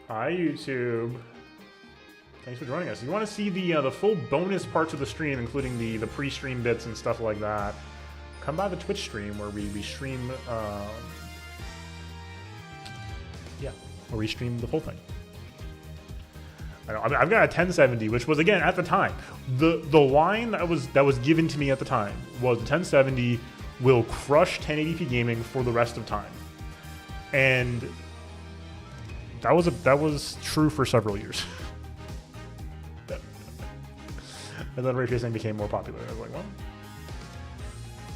Hi, YouTube. Thanks for joining us. If you want to see the full bonus parts of the stream, including the pre-stream bits and stuff like that, come by the Twitch stream where we stream, where we stream the full thing. I know, I've got a 1070, which was, again, at the time, the line that was given to me at the time was the 1070 will crush 1080p gaming for the rest of time, and that was true for several years. And then ray tracing became more popular. I was like, well,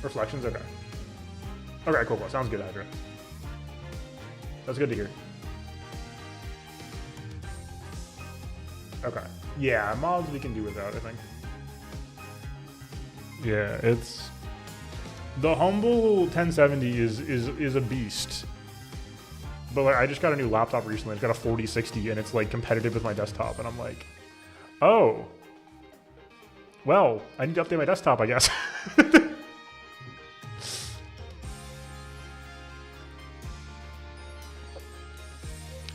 reflections, okay. Okay, cool. Sounds good, Hydra. That's good to hear. Okay. Yeah, mods we can do without, I think. Yeah, it's the humble 1070 is a beast. But like, I just got a new laptop recently. It's got a 4060 and it's like competitive with my desktop, and I'm like, oh. Well, I need to update my desktop, I guess.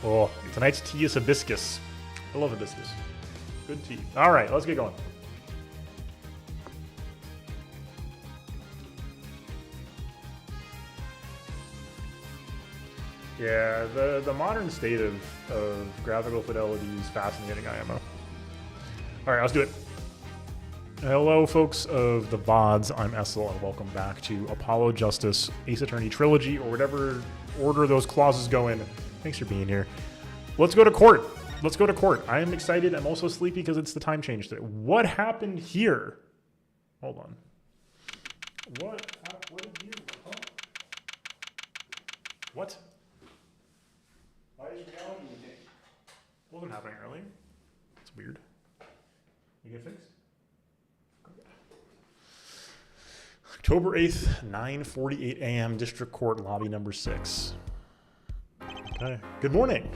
Oh, tonight's tea is hibiscus. I love hibiscus. Good tea. All right, let's get going. Yeah, the modern state of graphical fidelity is fascinating, IMO. All right, let's do it. Hello, folks of the VODs. I'm Essel, and welcome back to Apollo Justice, Ace Attorney Trilogy, or whatever order those clauses go in. Thanks for being here. Let's go to court. Let's go to court. I am excited. I'm also sleepy because it's the time change today. What happened here? Hold on. What did you... Huh? What? Why is reality mutating? Wasn't happening earlier. It's weird. You get fixed? October 8th, 9:48 a.m., District Court, Lobby number 6. Okay. Good morning.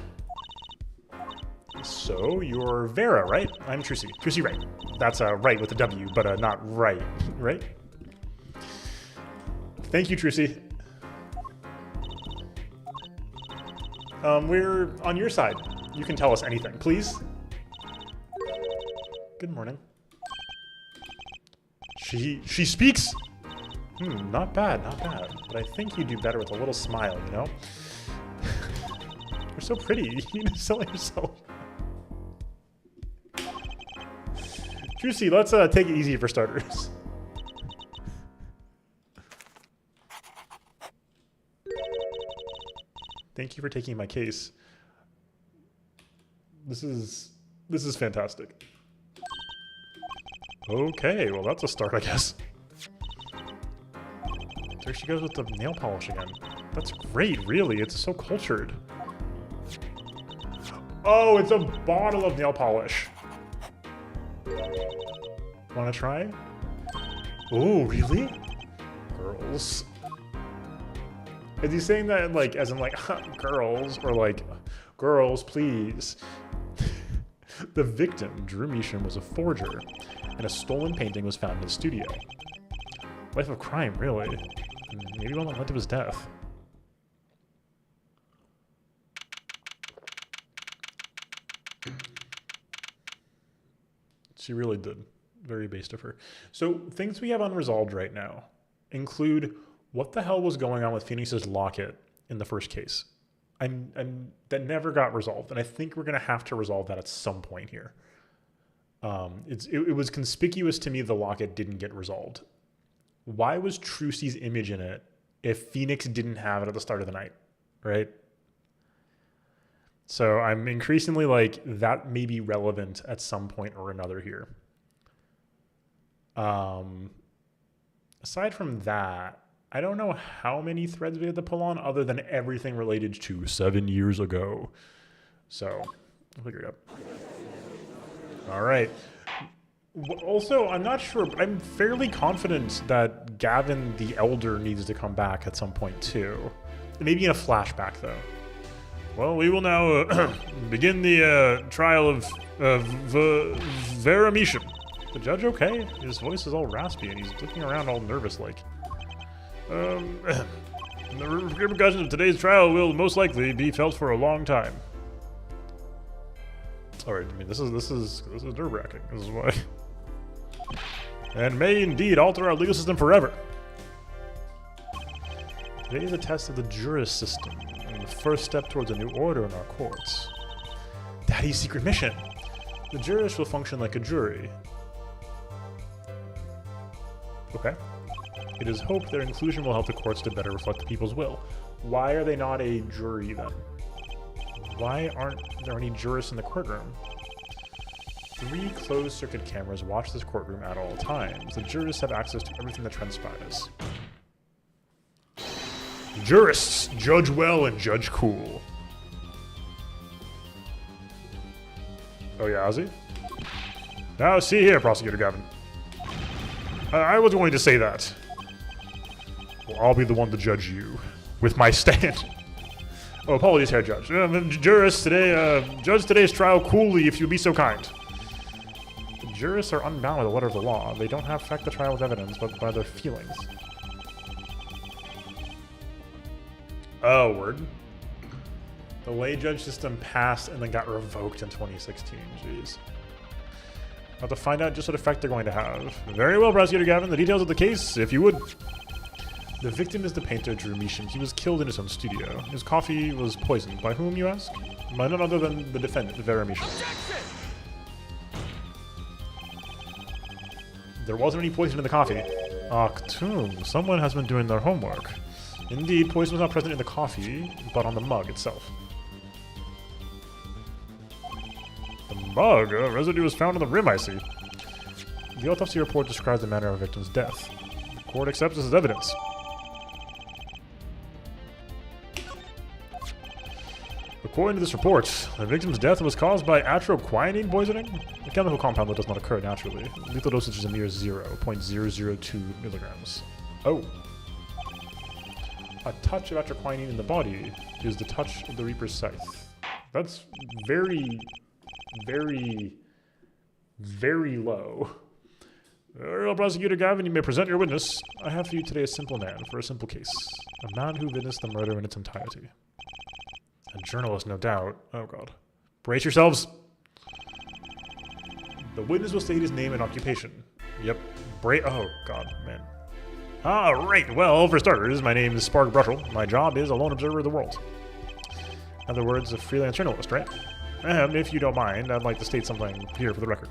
So, you're Vera, right? I'm Trucy. Trucy Wright. That's right with a W, but not right, right? Thank you, Trucy. We're on your side. You can tell us anything, please. Good morning. She speaks! Not bad, not bad. But I think you do better with a little smile, you know? You're so pretty. You need to sell yourself. Juicy, let's take it easy for starters. Thank you for taking my case. This is fantastic. Okay, well that's a start, I guess. There she goes with the nail polish again. That's great, really. It's so cultured. Oh, it's a bottle of nail polish. Wanna try? Oh, really? Girls. Is he saying that like, as in like, girls, or like, girls, please? The victim, Drew Measham, was a forger, and a stolen painting was found in his studio. Life of crime, really. Maybe one that led to his death. She really did. Very based of her. So things we have unresolved right now include what the hell was going on with Phoenix's locket in the first case. That never got resolved, and I think we're gonna have to resolve that at some point here. It was conspicuous to me the locket didn't get resolved. Why was Trucy's image in it if Phoenix didn't have it at the start of the night, right? So I'm increasingly like, that may be relevant at some point or another here. Aside from that, I don't know how many threads we had to pull on other than everything related to 7 years ago. So, I'll figure it out. All right. Also, I'm not sure, but I'm fairly confident that Gavin the Elder needs to come back at some point too. Maybe in a flashback though. Well, we will now begin the trial of Vera Measham. The judge okay? His voice is all raspy and he's looking around all nervous like. The repercussions of today's trial will most likely be felt for a long time. All right, I mean, this is nerve-wracking. This is why. And may indeed alter our legal system forever. Today is a test of the jurist system, and the first step towards a new order in our courts. Daddy's secret mission. The jurist will function like a jury. Okay. It is hoped their inclusion will help the courts to better reflect the people's will. Why are they not a jury then? Why aren't there any jurists in the courtroom? 3 closed-circuit cameras watch this courtroom at all times. The jurists have access to everything that transpires. Jurists, judge well and judge cool. Oh yeah, Ozzy? Now see here, Prosecutor Gavin. I was going to say that. Well, I'll be the one to judge you. With my stand. Oh, apologies here, Judge. Jurists today, judge today's trial coolly if you'd be so kind. The jurists are unbound by the letter of the law. They don't have to affect the trial with evidence, but by their feelings. Oh, word. The lay judge system passed and then got revoked in 2016. Jeez. I'll have to find out just what effect they're going to have. Very well, Prosecutor Gavin. The details of the case, if you would. The victim is the painter Drew Measham. He was killed in his own studio. His coffee was poisoned. By whom, you ask? By none other than the defendant, Vera Measham. There wasn't any poison in the coffee. Octoon. Someone has been doing their homework. Indeed, poison was not present in the coffee, but on the mug itself. The mug? Residue was found on the rim, I see. The autopsy report describes the manner of the victim's death. The court accepts this as evidence. According to this report, the victim's death was caused by atroquinine poisoning, a chemical compound that does not occur naturally. Lethal dosage is a mere 0.002 milligrams. Oh. A touch of atroquinine in the body is the touch of the Reaper's scythe. That's very, very, very low. Well, Prosecutor Gavin, you may present your witness. I have for you today a simple man for a simple case. A man who witnessed the murder in its entirety. A journalist, no doubt. Oh, God. Brace yourselves. The witness will state his name and occupation. Yep. Oh, God, man. All right. Well, for starters, my name is Spark Brushel. My job is a lone observer of the world. In other words, a freelance journalist, right? And if you don't mind, I'd like to state something here for the record.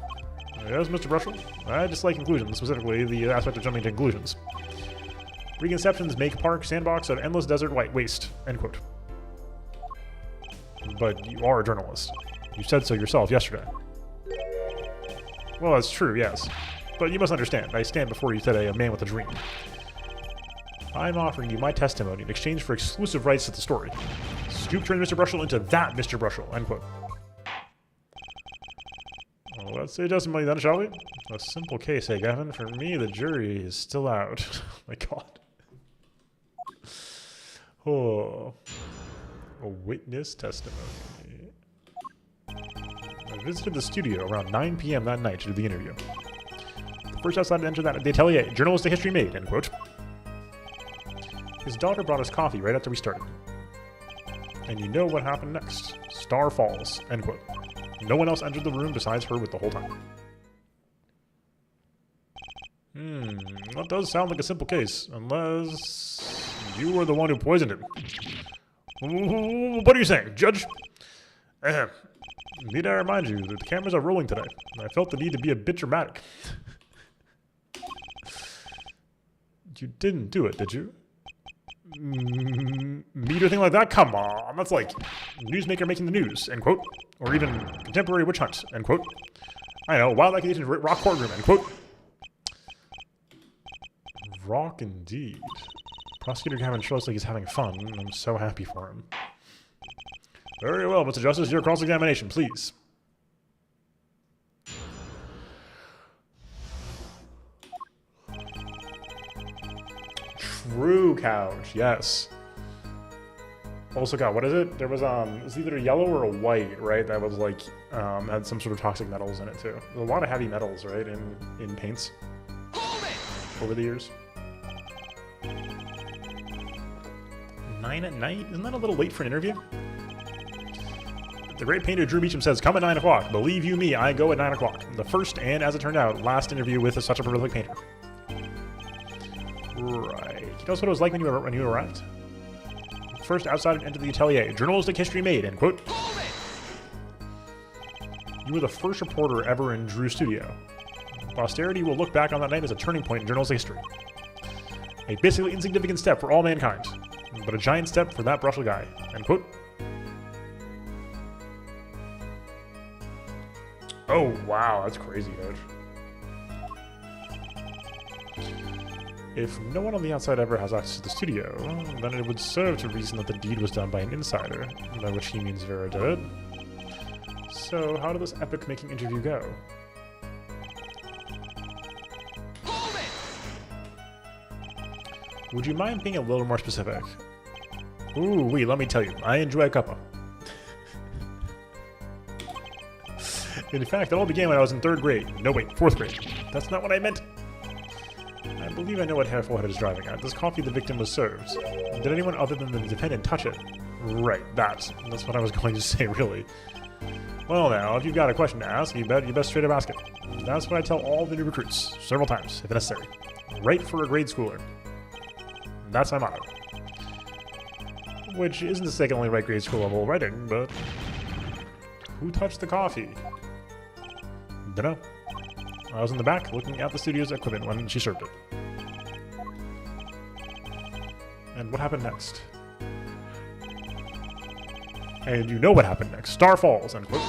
Yes, Mr. Brushel? I dislike conclusions, specifically the aspect of jumping to conclusions. Reconceptions make park sandbox an endless desert white waste. End quote. But you are a journalist. You said so yourself yesterday. Well, that's true, yes. But you must understand, I stand before you today a man with a dream. I'm offering you my testimony in exchange for exclusive rights to the story. Scoop turn Mr. Brushel into that Mr. Brushel, end quote. Well, let's say testimony then, shall we? A simple case, hey, Gavin. For me, the jury is still out. Oh, my God. Oh. A witness testimony. I visited the studio around 9 p.m. that night to do the interview. The first outside to enter that atelier, journalistic history made, end quote. His daughter brought us coffee right after we started. And you know what happened next. Star falls, end quote. No one else entered the room besides her with the whole time. That does sound like a simple case, unless you were the one who poisoned him. What are you saying, Judge? Need I remind you that the cameras are rolling today. I felt the need to be a bit dramatic. You didn't do it, did you? Meat or thing like that? Come on, that's like newsmaker making the news, end quote. Or even contemporary witch hunt, end quote. I know, wild accusation rock courtroom, end quote. Rock indeed. Prosecutor Gavin shows like he's having fun, and I'm so happy for him. Very well, Mr. Justice, your cross-examination, please. True couch, yes. Also got, what is it? There was it's either a yellow or a white, right? That was like had some sort of toxic metals in it too. There's a lot of heavy metals, right, in paints over the years. 9 at night? Isn't that a little late for an interview? The great painter Drew Beecham says, come at 9 o'clock. Believe you me, I go at 9 o'clock. The first and, as it turned out, last interview with such a prolific painter. Right. Can you tell us what it was like when you arrived? First outsider entered the atelier. Journalistic history made, end quote. You were the first reporter ever in Drew's studio. Posterity will look back on that night as a turning point in journalistic history. A basically insignificant step for all mankind, but a giant step for that Brussels guy, end quote. Oh, wow, that's crazy, Edge. If no one on the outside ever has access to the studio, then it would serve to reason that the deed was done by an insider, by which he means Vera did. So, how did this epic-making interview go? Would you mind being a little more specific? Ooh, let me tell you, I enjoy a cuppa. In fact, it all began when I was in 3rd grade. No, wait, 4th grade. That's not what I meant. I believe I know what Fullhead is driving at. This coffee the victim was served. Did anyone other than the defendant touch it? Right, that's what I was going to say, really. Well now, if you've got a question to ask, you best straight up ask it. That's what I tell all the new recruits, several times, if necessary. Write for a grade schooler. That's my motto. Which isn't to say I can only write grade school level writing, but... Who touched the coffee? Dunno. I was in the back looking at the studio's equipment when she served it. And what happened next? And you know what happened next. Star falls, end quote.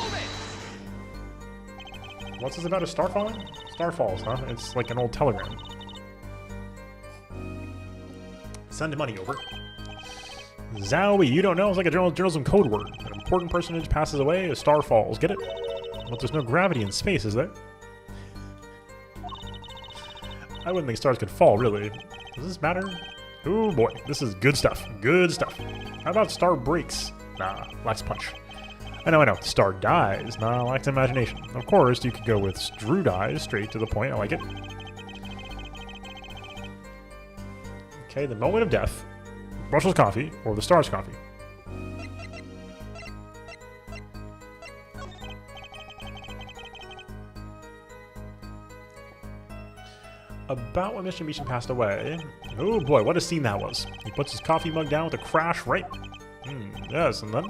What's this about a star falling? Star falls, huh? It's like an old telegram. Send money over. Zowie, you don't know? It's like a journalism code word. An important personage passes away, a star falls. Get it? But there's no gravity in space, is there? I wouldn't think stars could fall, really. Does this matter? Oh boy, this is good stuff. Good stuff. How about star breaks? Nah, lacks punch. I know. Star dies. Nah, lacks imagination. Of course, you could go with Drew dies, straight to the point. I like it. Okay, the moment of death. Brussels coffee, or the star's coffee. About when Mr. Meacham passed away. Oh boy, what a scene that was. He puts his coffee mug down with a crash, right? Yes, and then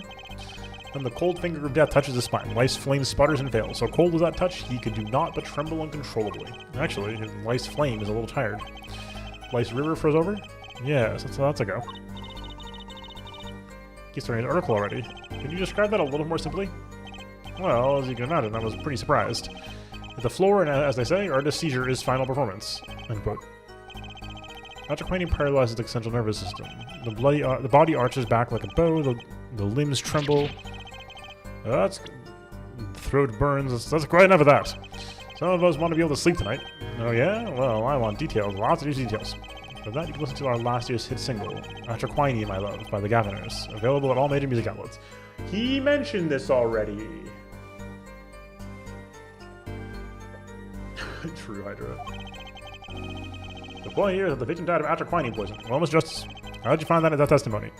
the cold finger of death touches his spine. Life's flame sputters and fails. So cold was that touch, he could do naught but tremble uncontrollably. Actually, his life's flame is a little tired. Life's river froze over? Yes, that's a go. He's starting his article already. Can you describe that a little more simply? Well, as you can imagine, I was pretty surprised. At the floor, and as they say, artist's seizure is final performance. End quote. Electrocuting paralyzes the central nervous system. The body arches back like a bow. The limbs tremble. The throat burns. That's quite enough of that. Some of us want to be able to sleep tonight. Oh yeah? Well, I want details. Lots of juicy details. For that, you can listen to our last year's hit single, Atraquini, My Love, by the Governors. Available at all major music outlets. He mentioned this already. True Hydra. The point here is that the victim died of atraquinine poison. Almost justice. How did you find that in that testimony?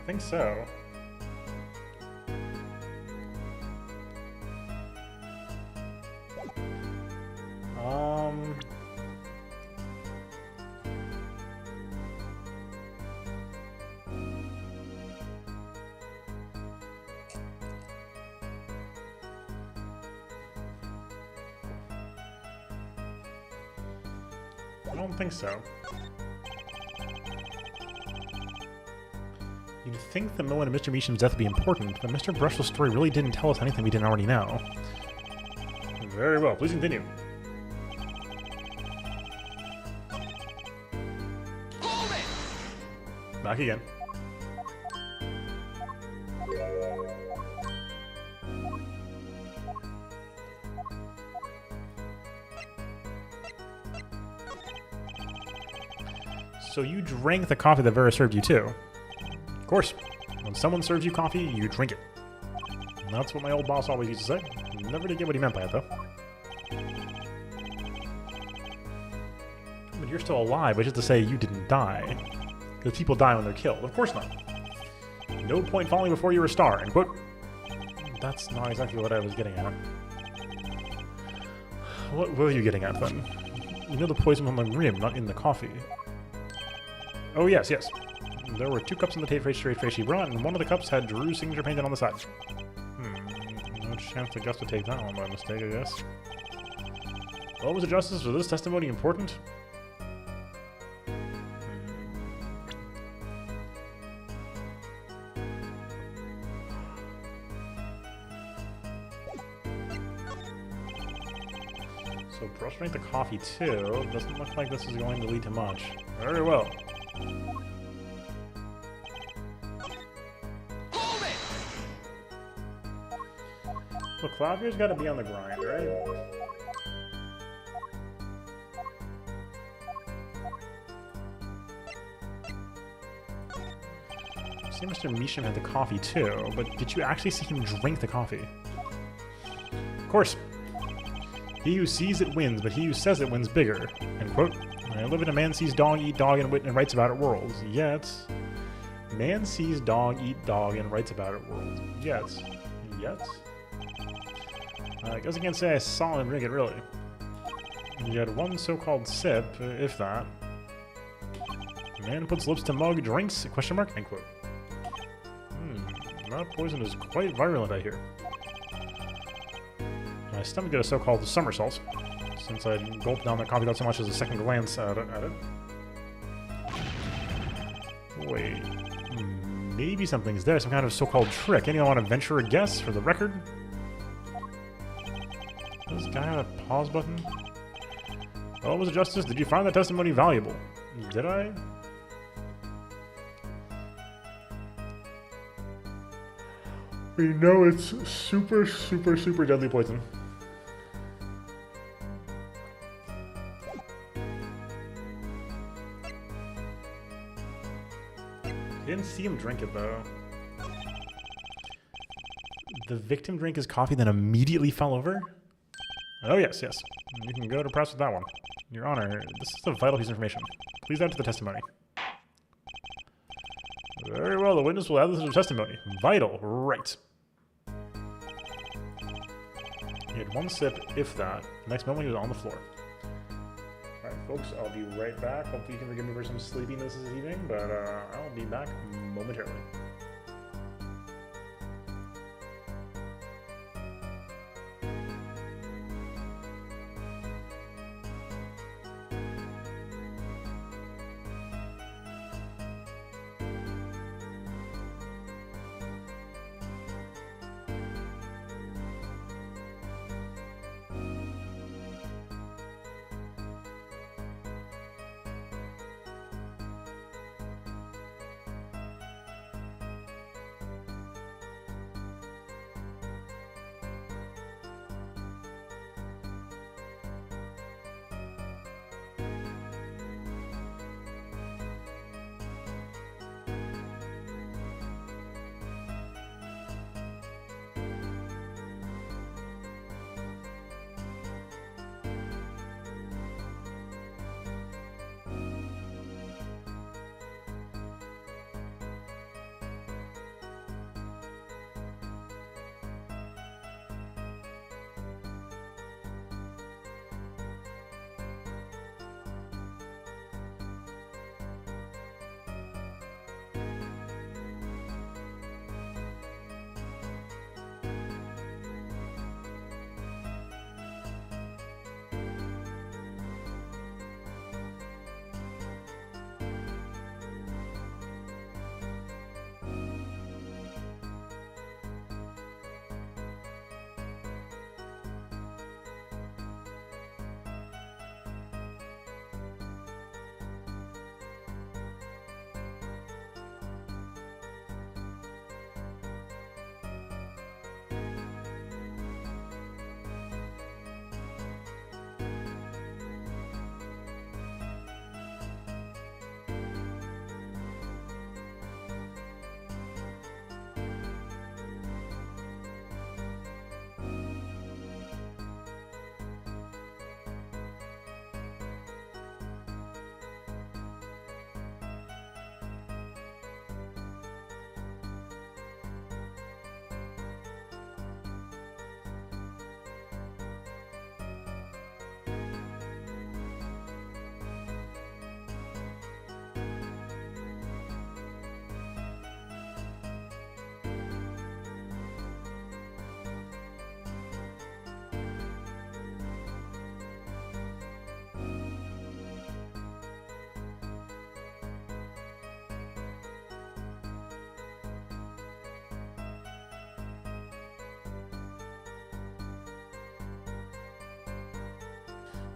I think so. I don't think so. You'd think the moment of Mr. Meacham's death would be important, but Mr. Brushell's story really didn't tell us anything we didn't already know. Very well, please continue. Back again. So you drank the coffee that Vera served you too? Of course. When someone serves you coffee, you drink it. That's what my old boss always used to say. Never did get what he meant by it, though. But you're still alive, which is to say you didn't die. Because people die when they're killed. Of course not. No point falling before you're a star, end quote. That's not exactly what I was getting at. What were you getting at, then? You know the poison on the rim, not in the coffee. Oh, yes, yes. There were 2 cups in the tape she brought, and one of the cups had Drew's signature painted on the side. No chance to Gus to take that one by mistake, I guess. Well, was the justice? Was this testimony important? So brush rank the coffee too. Doesn't look like this is going to lead to much. Very well. Look, Clavier's got to be on the grind, right? I see Mr. Measham had the coffee too, but did you actually see him drink the coffee? Of course. He who sees it wins, but he who says it wins bigger. End quote. I live in a man sees dog eat dog and writes about it world. Yet. Man sees dog eat dog and writes about it world. Yet. I guess I can't say I saw him drink it, really. You had one so-called sip, if that. Man puts lips to mug, drinks, question mark, end quote. That poison is quite virulent, I hear. My stomach did a so-called somersault, since I gulped down that coffee without so much as a second glance at it. Wait. Maybe something's there, some kind of so-called trick. Anyone want to venture a guess for the record? Does this guy have a pause button? Oh, was it Justice? Did you find that testimony valuable? Did I? We know it's super, super, super deadly poison. I didn't see him drink it, though. The victim drank his coffee, then immediately fell over? Oh, yes, yes. You can go to press with that one. Your Honor, this is a vital piece of information. Please add to the testimony. Very well, the witness will add this to the testimony. Vital, right. He had one sip, if that. The next moment, he was on the floor. Alright, folks, I'll be right back. Hopefully you can forgive me for some sleepiness this evening, but I'll be back momentarily.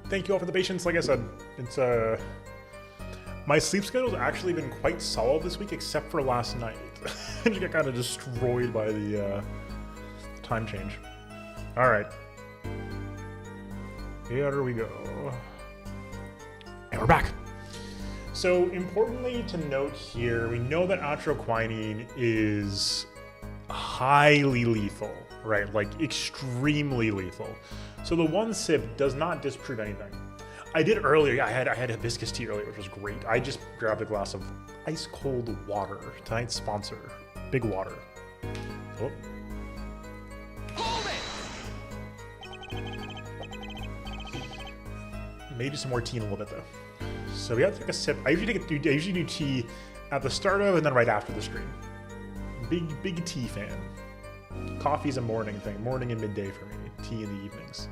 Thank you all for the patience. Like I said, it's my sleep schedule's actually been quite solid this week, except for last night. I got kind of destroyed by the time change. All right, here we go, and we're back. So importantly to note here, we know that atroquinine is highly lethal, right? Like extremely lethal. So the one sip does not disprove anything. I did earlier, I had hibiscus tea earlier, which was great. I just grabbed a glass of ice cold water. Tonight's sponsor, Big Water. Oh. Maybe some more tea in a little bit though. So we got to take a sip. I usually do tea at the start of and then right after the stream. Big tea fan. Coffee's a morning thing, morning and midday for me. Tea in the evenings.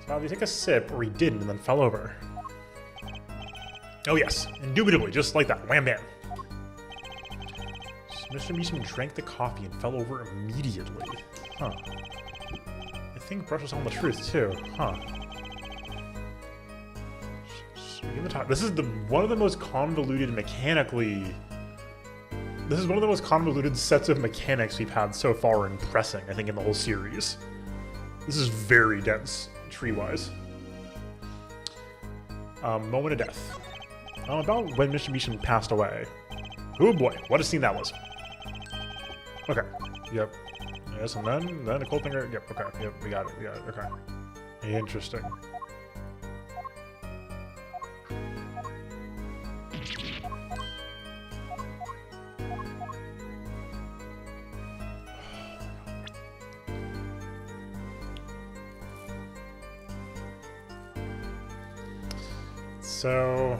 So we take a sip, or he didn't, and then fell over. Oh yes, indubitably, just like that, wham bam. So Mr. Meesham drank the coffee and fell over immediately. Huh. I think Brush was telling the truth too, huh. This is one of the most convoluted mechanically. This is one of the most convoluted sets of mechanics we've had so far in pressing, I think, in the whole series. This is very dense, tree-wise. Moment of death. About when Mr. Meesham passed away. Oh boy, what a scene that was. Okay, yep. Yes, and then a cold finger. Yep, okay, yep, we got it, okay. Interesting. So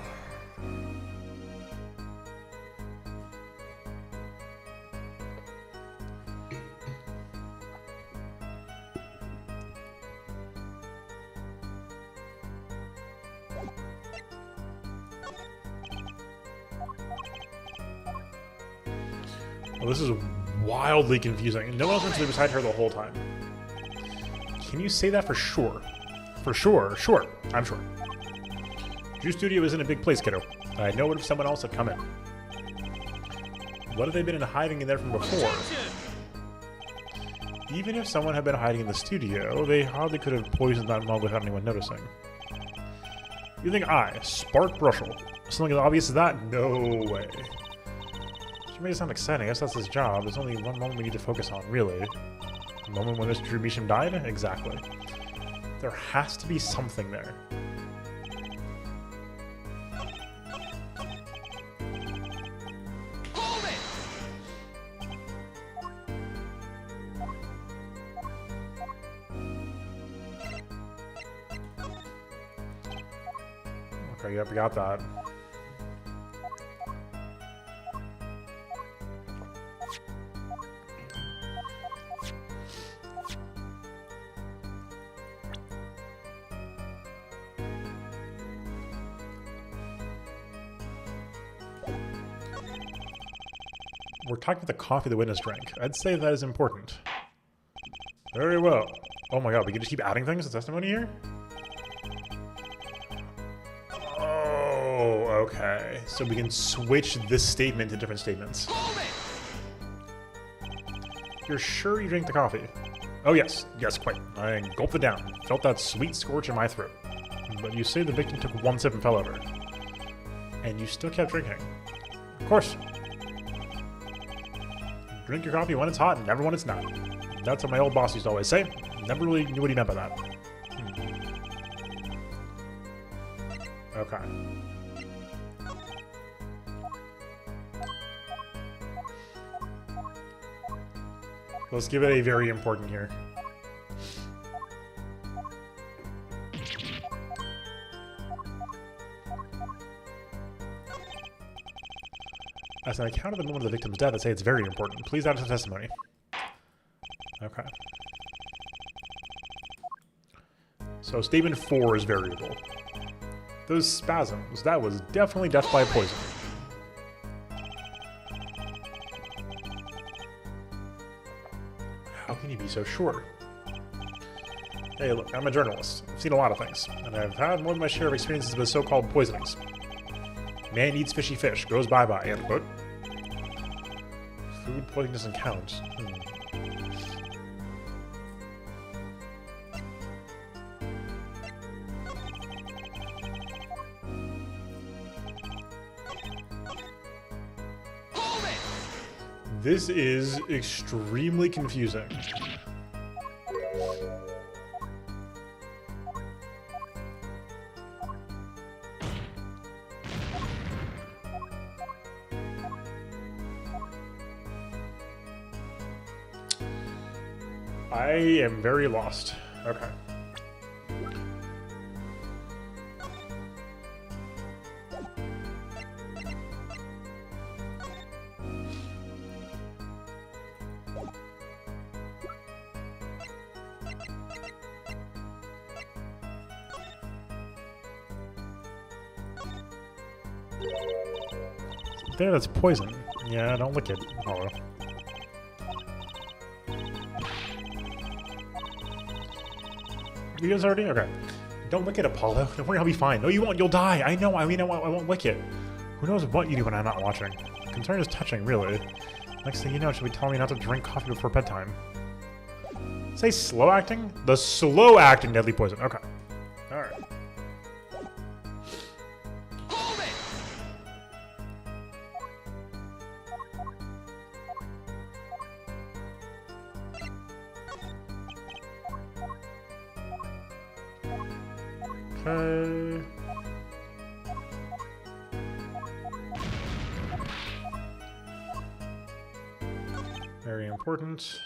well, this is wildly confusing. No one else went to be beside her the whole time. Can you say that for sure? For sure, sure. I'm sure. Drew Studio isn't a big place, kiddo. I know what if someone else had come in. What have they been hiding in there from before? Even if someone had been hiding in the studio, they hardly could have poisoned that mug without anyone noticing. You think I, Spark Brushel, something as obvious as that? No way. Which made it sound exciting. I guess that's his job. There's only one moment we need to focus on, really. The moment when Mr. Meesham died? Exactly. There has to be something there. Okay, yep, we got that. We're talking about the coffee the witness drank. I'd say that is important. Very well. Oh my god, we can just keep adding things to testimony here? Okay, so we can switch this statement to different statements. You're sure you drank the coffee? Oh yes, yes, quite. I gulped it down. Felt that sweet scorch in my throat. But you say the victim took one sip and fell over. And you still kept drinking. Of course. Drink your coffee when it's hot and never when it's not. That's what my old boss used to always say. Never really knew what he meant by that. Okay. Let's give it a very important here. As an account of the moment of the victim's death, I say it's very important. Please add to the testimony. Okay. So statement 4 is variable. Those spasms, that was definitely death by poison. How can you be so sure? Hey, look, I'm a journalist. I've seen a lot of things, and I've had more than my share of experiences with so-called poisonings. Man eats fishy fish, goes bye-bye, end quote. Food poisoning doesn't count. This is extremely confusing. I am very lost. Okay. There, that's poison. Yeah, don't lick it, Apollo. You guys already? Okay. Don't lick it, Apollo. Don't worry, I'll be fine. No, you won't. You'll die. I know. I mean, I won't lick it. Who knows what you do when I'm not watching? Concern is touching, really. Next thing you know, she'll be telling me not to drink coffee before bedtime. Say slow acting? The slow acting deadly poison. Okay. Alright. Okay. Very important.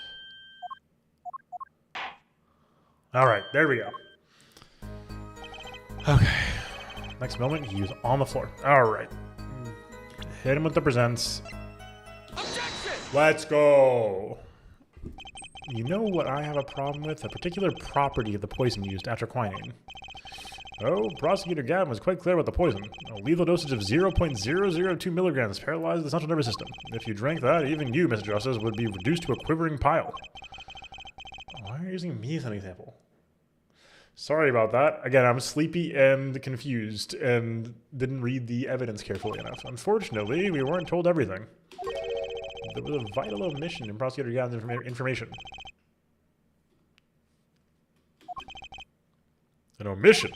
All right, there we go. Okay. Next moment, he was on the floor. All right. Hit him with the presents. Objection! Let's go. You know what I have a problem with? A particular property of the poison used, atroquinine. Oh, Prosecutor Gavin was quite clear about the poison. A lethal dosage of 0.002 milligrams paralyzed the central nervous system. If you drank that, even you, Mr. Justice, would be reduced to a quivering pile. Why are you using me as an example? Sorry about that. Again, I'm sleepy and confused and didn't read the evidence carefully enough. Unfortunately, we weren't told everything. There was a vital omission in Prosecutor Gavin's information. An omission?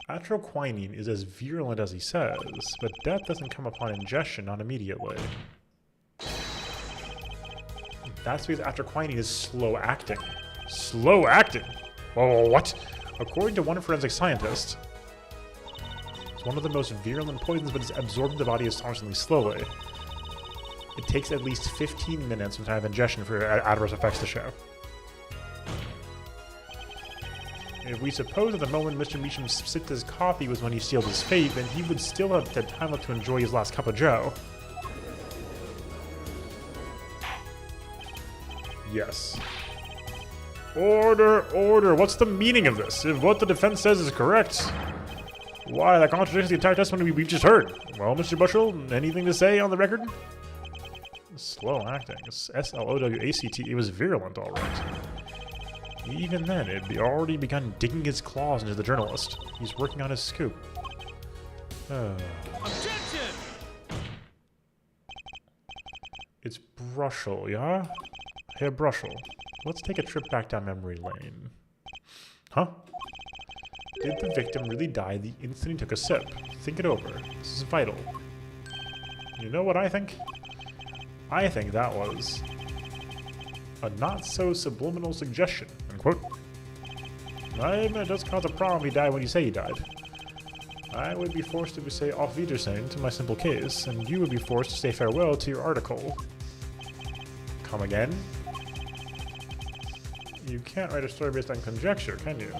Atroquinine is as virulent as he says, but death doesn't come upon ingestion, not immediately. That's because atroquinine is slow acting. Slow acting? Oh, what? According to one forensic scientist, it's one of the most virulent poisons, but it's absorbed in the body astonishingly slowly. It takes at least 15 minutes from time of ingestion for adverse effects to show. If we suppose at the moment Mr. Meacham sipped his coffee was when he sealed his fate, then he would still have had time left to enjoy his last cup of joe. Yes. Order, order. What's the meaning of this? If what the defense says is correct, why, that contradicts the entire testimony we've just heard. Well, Mr. Bushell, anything to say on the record? Slow acting. S-L-O-W-A-C-T. It was virulent, all right. Even then, it had already begun digging his claws into the journalist. He's working on his scoop. Objection! It's Brushell, yeah? Hey, Brushell, let's take a trip back down memory lane. Huh? Did the victim really die the instant he took a sip? Think it over. This is vital. You know what I think? I think that was a not-so-subliminal suggestion, unquote. I admit it does cause a problem he died when you say he died. I would be forced to say auf Wiedersehen to my simple case, and you would be forced to say farewell to your article. Come again? You can't write a story based on conjecture, can you?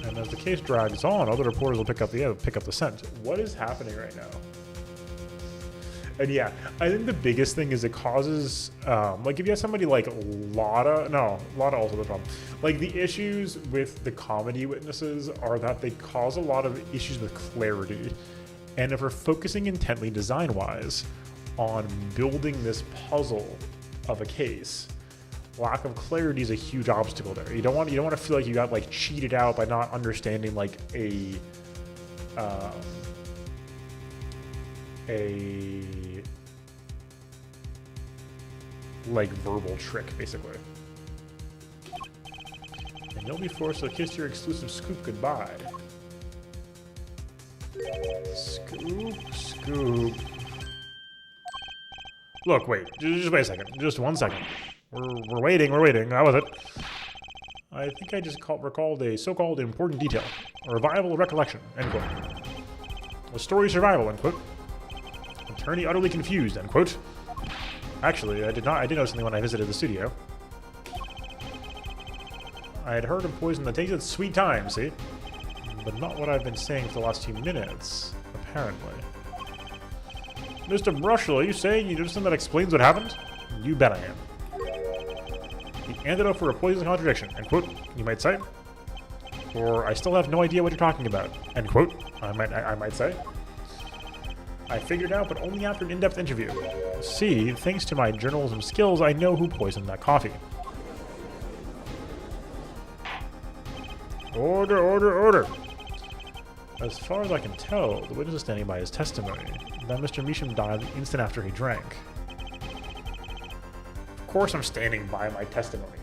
And as the case drags on, other reporters will pick up the scent. What is happening right now? And yeah, I think the biggest thing is it causes, like if you have somebody like Lotta also the problem. Like the issues with the comedy witnesses are that they cause a lot of issues with clarity. And if we're focusing intently design-wise on building this puzzle of a case, lack of clarity is a huge obstacle there. You don't want to feel like you got like cheated out by not understanding like a like verbal trick, basically. And you'll be forced to kiss your exclusive scoop goodbye. Scoop. Look, wait. Just wait a second. Just 1 second. We're waiting. How was it? I think I just recalled a so-called important detail. A revival recollection. End quote. A story survival. End quote. Attorney utterly confused. End quote. Actually, I did know something when I visited the studio. I had heard of poison that tasted sweet time, see? But not what I've been saying for the last few minutes, apparently. Mr. Brushel, are you saying you did something that explains what happened? You bet I am. The antidote for a poison contradiction, end quote, you might say. Or I still have no idea what you're talking about, end quote, I might say. I figured out, but only after an in-depth interview. See, thanks to my journalism skills, I know who poisoned that coffee. Order! As far as I can tell, the witness is standing by his testimony that Mr. Measham died the instant after he drank. Of course I'm standing by my testimony.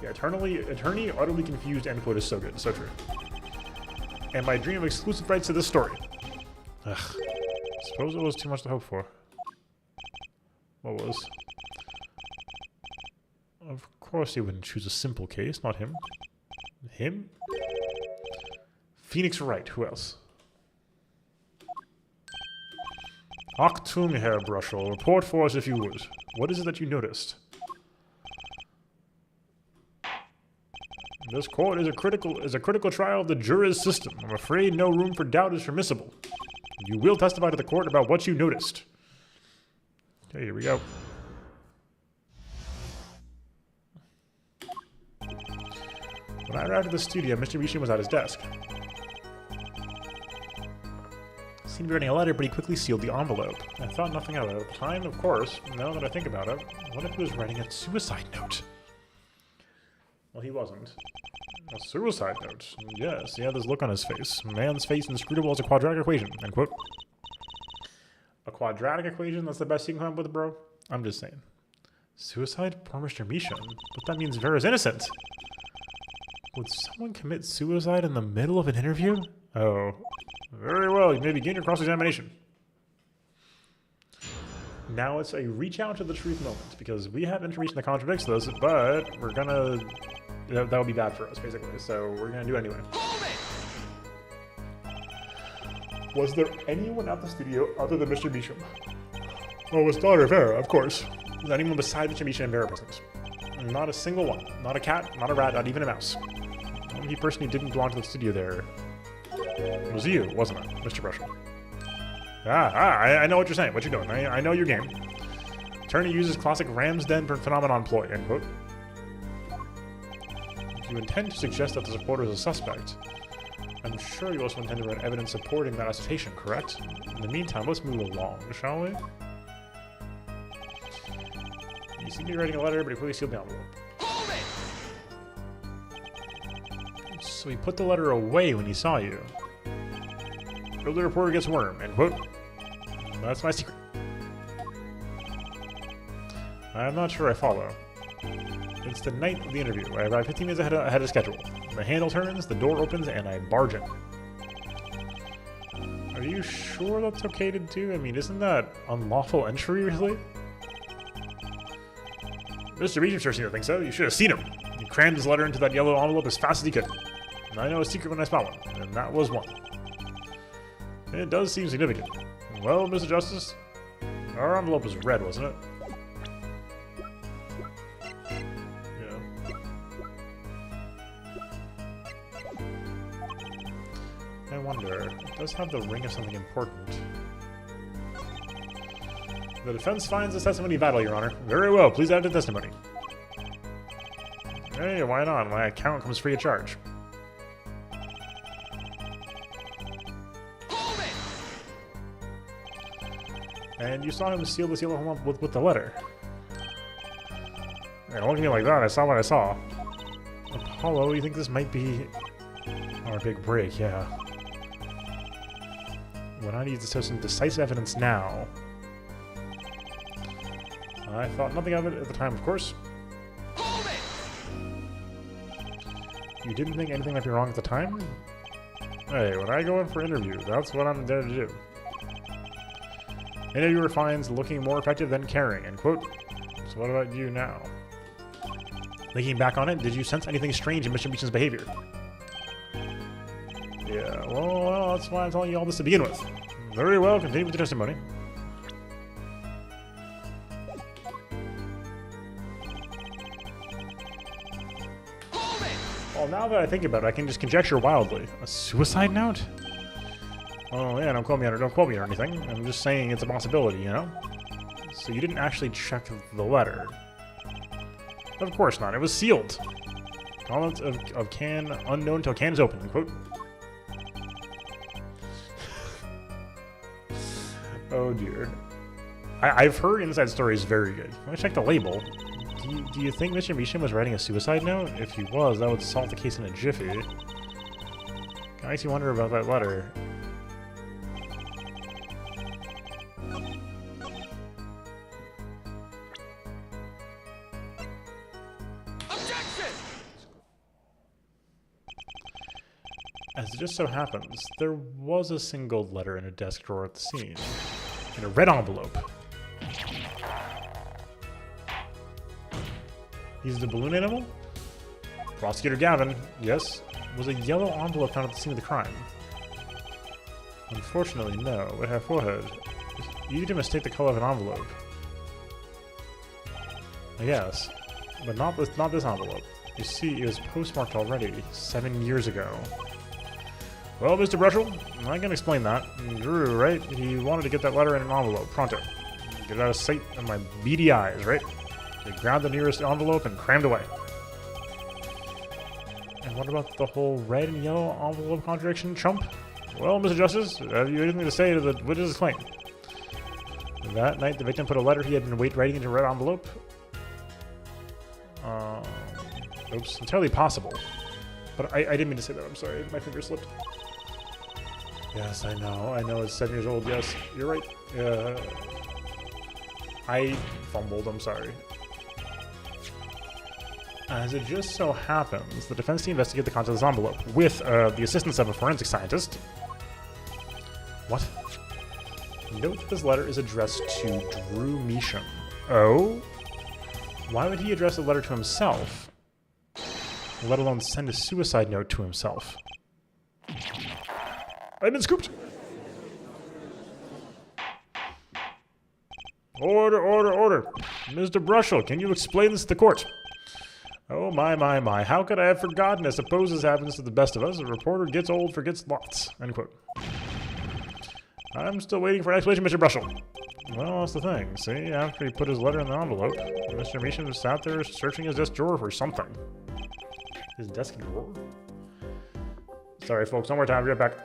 The attorney utterly confused end quote is so good, so true. And my dream of exclusive rights to this story. Ugh. Suppose it was too much to hope for. What was? Of course he wouldn't choose a simple case, not him. Him? Phoenix Wright, who else? Achtung, Herr Brushel, report for us if you would. What is it that you noticed? This court is a critical trial of the jurors' system. I'm afraid no room for doubt is permissible. You will testify to the court about what you noticed. Okay, here we go. When I arrived at the studio, Mr. Measham was at his desk. He seemed to be writing a letter, but he quickly sealed the envelope. I thought nothing of it at the time, of course. Now that I think about it, what if he was writing a suicide note? Well, he wasn't. A suicide note? Yes, he had this look on his face. Man's face inscrutable as a quadratic equation. End quote. A quadratic equation? That's the best you can come up with, bro? I'm just saying. Suicide? Poor Mr. Measham. But that means Vera's innocent. Would someone commit suicide in the middle of an interview? Oh. Very well, you may begin your cross-examination. Now it's a reach out to the truth moment, because we have information that contradicts this, but we're gonna... that would be bad for us, basically, so we're gonna do it anyway. Was there anyone at the studio other than Mr. Measham? Oh, his daughter Vera, of course. Was anyone besides Mr. Measham and Vera present? Not a single one. Not a cat, not a rat, not even a mouse. The only person who didn't belong to the studio there was you, wasn't it, Mr. Brushel? I know what you're saying, what you're doing. I know your game. Attorney uses classic Ram's Den phenomenon ploy, end quote. You intend to suggest that the supporter is a suspect. I'm sure you also intend to provide evidence supporting that assertion, correct? In the meantime, let's move along, shall we? You seem to be writing a letter, but he quickly sealed the envelope. So he put the letter away when he saw you. Early reporter gets worm, end quote. That's my secret. I'm not sure I follow. It's the night of the interview. I arrive 15 minutes ahead of schedule. The handle turns, the door opens, and I barge in. Are you sure that's okay to do? I mean, isn't that unlawful entry, really? Mr. Measham sure seemed to think so. You should have seen him. He crammed his letter into that yellow envelope as fast as he could. And I know a secret when I spot one, and that was one. It does seem significant. Well, Mr. Justice, our envelope was red, wasn't it? Yeah. I wonder, it does have the ring of something important. The defense finds this testimony vital, Your Honor. Very well, please add to the testimony. Hey, why not? My account comes free of charge. And you saw him seal this yellow envelope with the letter. Hey, don't look at me like that. I saw what I saw. Apollo, you think this might be our big break? Yeah. What I need is to show some decisive evidence now. I thought nothing of it at the time, of course. Hold it! You didn't think anything might be wrong at the time? Hey, when I go in for interview, that's what I'm there to do. Interviewer finds looking more effective than caring, end quote. So what about you now? Thinking back on it, did you sense anything strange in Mr. Meacham's behavior? Yeah, well, that's why I'm telling you all this to begin with. Very well, continue with the testimony. Well, now that I think about it, I can just conjecture wildly. A suicide note? Oh yeah, don't quote me or anything. I'm just saying it's a possibility, you know? So you didn't actually check the letter. Of course not, it was sealed. Comments of can unknown till can is open, quote. Oh dear. I've heard Inside Stories very good. Let me check the label. Do you think Mr. Meacham was writing a suicide note? If he was, that would solve the case in a jiffy. Kinda makes you wonder about that letter. Objection! As it just so happens, there was a single letter in a desk drawer at the scene. In a red envelope. He's the balloon animal? Prosecutor Gavin, yes, was a yellow envelope found at the scene of the crime. Unfortunately, no. It had a forehead. It's easy to mistake the color of an envelope. I guess. But not this envelope. You see, it was postmarked already, 7 years ago. Well, Mr. Brushel, I can explain that. Drew, right? He wanted to get that letter in an envelope, pronto. Get it out of sight of my beady eyes, right? He grabbed the nearest envelope and crammed away. And what about the whole red and yellow envelope contradiction, chump? Well, Mr. Justice, have you anything to say to the witness's claim? That night, the victim put a letter he had been writing into a red envelope. Oops, entirely possible. But I didn't mean to say that, I'm sorry, my finger slipped. Yes, I know it's 7 years old, yes, you're right. I fumbled, I'm sorry. As it just so happens, the defense team investigated the contents of this envelope with the assistance of a forensic scientist. What? Note that this letter is addressed to Drew Meacham. Oh? Why would he address a letter to himself, let alone send a suicide note to himself? I've been scooped! Order, order, order! Mr. Brushel, can you explain this to the court? Oh my, how could I have forgotten? I suppose this happens to the best of us. A reporter gets old, forgets lots. End quote. I'm still waiting for an explanation, Mr. Brushel. Well, that's the thing. See, after he put his letter in the envelope, Mr. Meacham just sat there searching his desk drawer for something. His desk drawer? Sorry, folks. One more time. I'll be right back.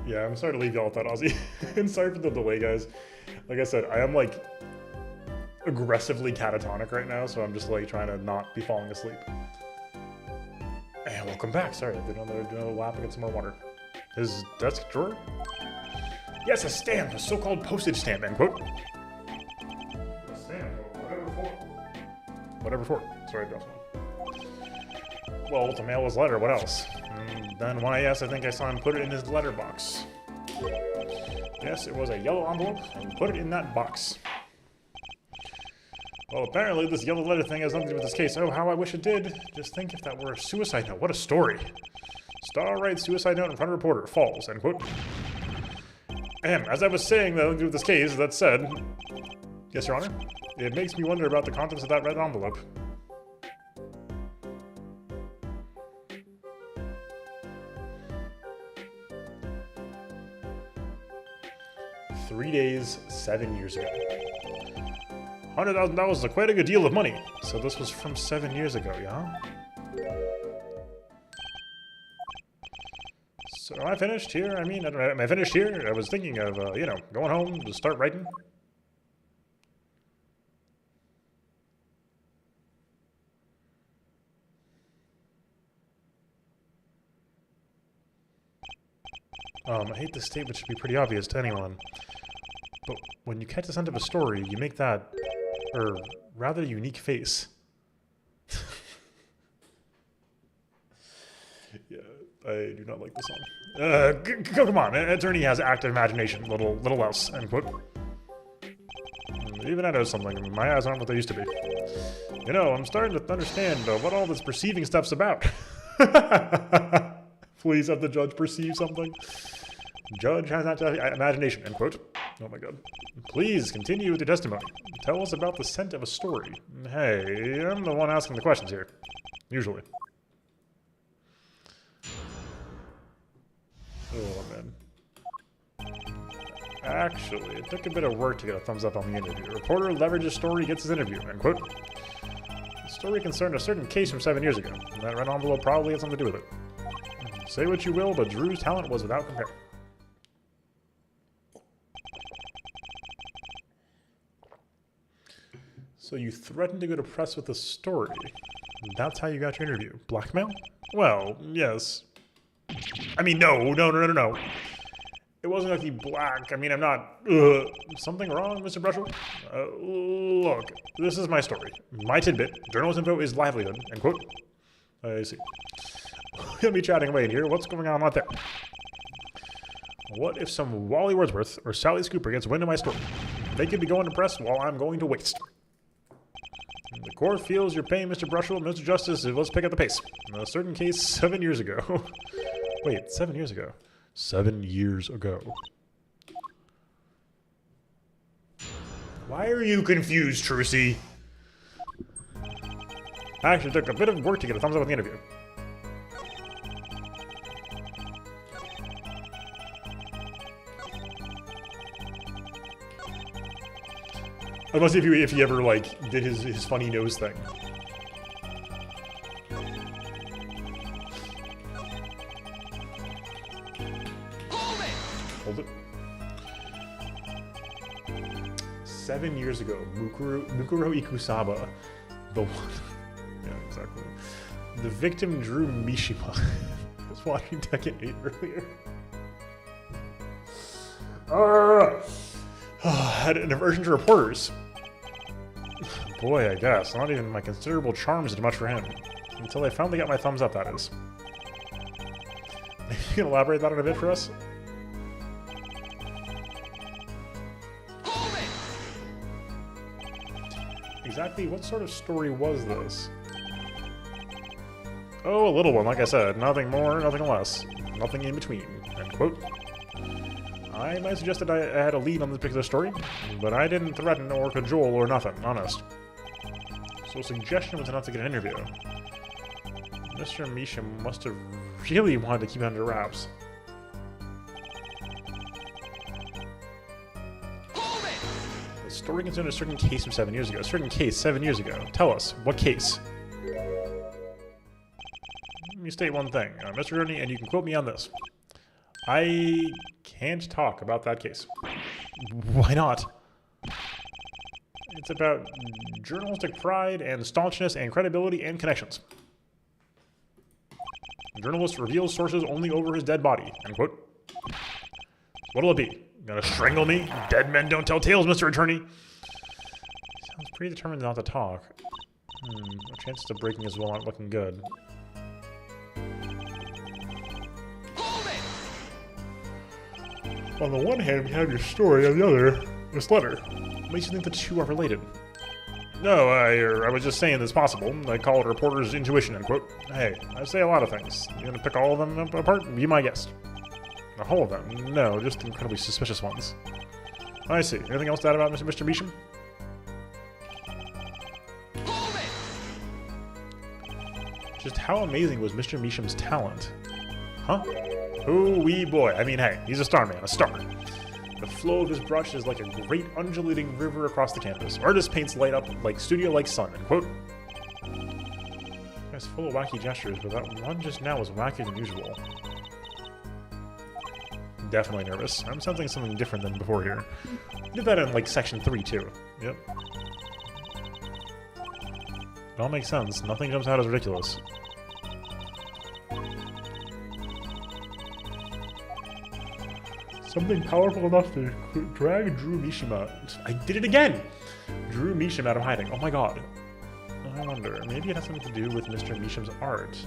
Yeah, I'm sorry to leave y'all with that, Ozzy. And sorry for the delay, guys. Like I said, I am like aggressively catatonic right now, so I'm just like trying to not be falling asleep. And welcome back. Sorry, I did another lap and get some more water. His desk drawer? Yes, a stamp, a so-called postage stamp, end quote. A stamp, whatever for. Whatever for. Sorry, I dropped one. Well, to mail his letter, what else? Then why, yes, I think I saw him put it in his letterbox. Yes, it was a yellow envelope, and put it in that box. Well, apparently this yellow letter thing has nothing to do with this case. Oh, how I wish it did. Just think if that were a suicide note. What a story. Star writes suicide note in front of reporter. Falls, end quote. As I was saying, that nothing to do with this case, that said... Yes, Your Honor? It makes me wonder about the contents of that red envelope. $3 days, 7 years ago. $100,000 is quite a good deal of money. So this was from 7 years ago, yeah? So am I finished here? I mean, am I finished here? I was thinking of, you know, going home to start writing. I hate to state, which should be pretty obvious to anyone. But when you catch the scent of a story, you make that, rather unique face. Yeah, I do not like this song. Come on, an attorney has active imagination, little else, end quote. Even I know something, my eyes aren't what they used to be. You know, I'm starting to understand what all this perceiving stuff's about. Please have the judge perceive something. Judge has active imagination, end quote. Oh my god. Please continue with your testimony. Tell us about the scent of a story. Hey, I'm the one asking the questions here. Usually. Oh, man. Actually, it took a bit of work to get a thumbs up on the interview. Reporter leverages story, gets his interview, end quote. The story concerned a certain case from 7 years ago, and that red envelope probably had something to do with it. Say what you will, but Drew's talent was without compare. So you threatened to go to press with a story. That's how you got your interview. Blackmail? Well, yes. I mean, no. It wasn't like black. I mean, I'm not... Something wrong, Mr. Brushel? Look, this is my story. My tidbit. Journalist info is livelihood. End quote. I see. We'll be chatting away here. What's going on out there? What if some Wally Wordsworth or Sally Scooper gets wind of my story? They could be going to press while I'm going to waste. The court feels your pain, Mr. Brushel. Mr. Justice, let's pick up the pace. In a certain case 7 years ago. Wait, 7 years ago? 7 years ago. Why are you confused, Trucy? Actually, it took a bit of work to get a thumbs up on the interview. Unless if he ever, like, did his funny nose thing. Hold it. 7 years ago, Mukuro Ikusaba, the one... Yeah, exactly. The victim Drew Mishima. I was watching Tekken 8 earlier. Had an aversion to reporters. Boy, I guess. Not even my considerable charms did much for him. Until I finally got my thumbs up, that is. Maybe you can elaborate that on a bit for us? Exactly what sort of story was this? Oh, a little one, like I said. Nothing more, nothing less. Nothing in between. End quote. I might suggest that I had a lead on this particular story, but I didn't threaten or cajole or nothing, honest. So suggestion was enough to get an interview. Mr. Misha must have really wanted to keep it under wraps. The story concerned a certain case from 7 years ago. A certain case 7 years ago. Tell us, what case? Let me state one thing, Mr. Rooney, and you can quote me on this. I can't talk about that case. Why not? It's about journalistic pride and staunchness and credibility and connections. Journalist reveals sources only over his dead body. End quote. What'll it be? Gonna strangle me? Dead men don't tell tales, Mr. Attorney. Sounds pretty determined not to talk. The chances of breaking his will aren't looking good. Hold it! On the one hand, we have your story, on the other, this letter. What makes you think the two are related? No, I was just saying it's possible. I call it a reporter's intuition, end quote. Hey, I say a lot of things. You gonna pick all of them apart? Be my guest. The whole of them? No, just the incredibly suspicious ones. I see. Anything else to add about Mr. Measham? Hold it! Just how amazing was Mr. Measham's talent? Huh? Ooh wee boy. I mean, hey, he's a star man, a star. The flow of his brush is like a great undulating river across the canvas. Artist paints light up like studio-like sun, end quote. It's full of wacky gestures, but that one just now was wackier than usual. Definitely nervous. I'm sensing something different than before here. We did that in like section 3 too. Yep. It all makes sense. Nothing jumps out as ridiculous. Something powerful enough to drag Drew Mishima. I did it again! Drew Measham out of hiding. Oh my god. I wonder. Maybe it has something to do with Mr. Measham's art.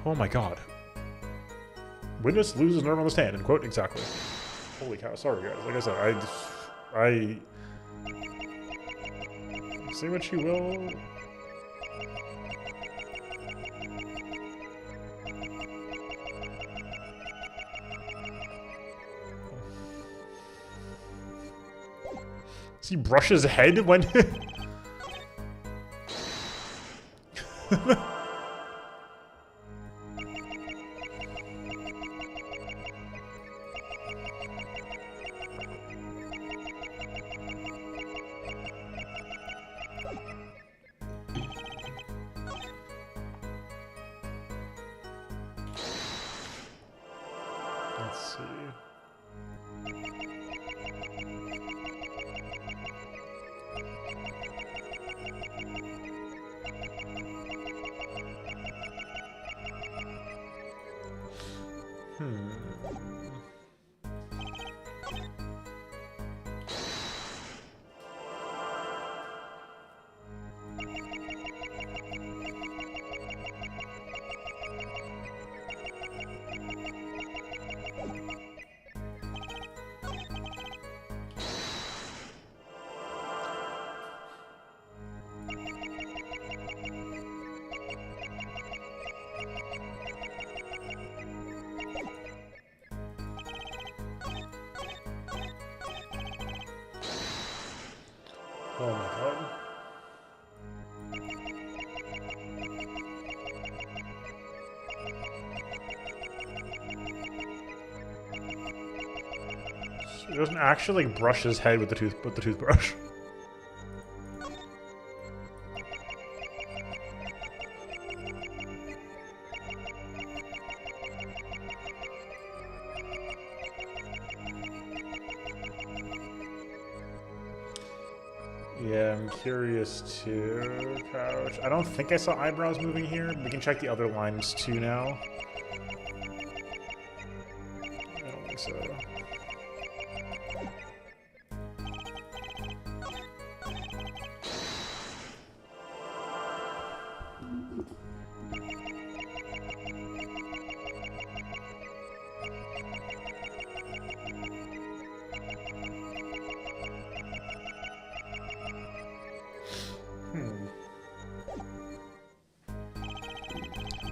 Oh my god. Witness loses nerve on the stand, end quote. Exactly. Holy cow. Sorry, guys. Like I said, I say what you will. Does he brush his head when... Let's see. Oh my god. He doesn't actually brush his head with the toothbrush. Yeah, I'm curious too, Couch. I don't think I saw eyebrows moving here. We can check the other lines too now. I don't think so.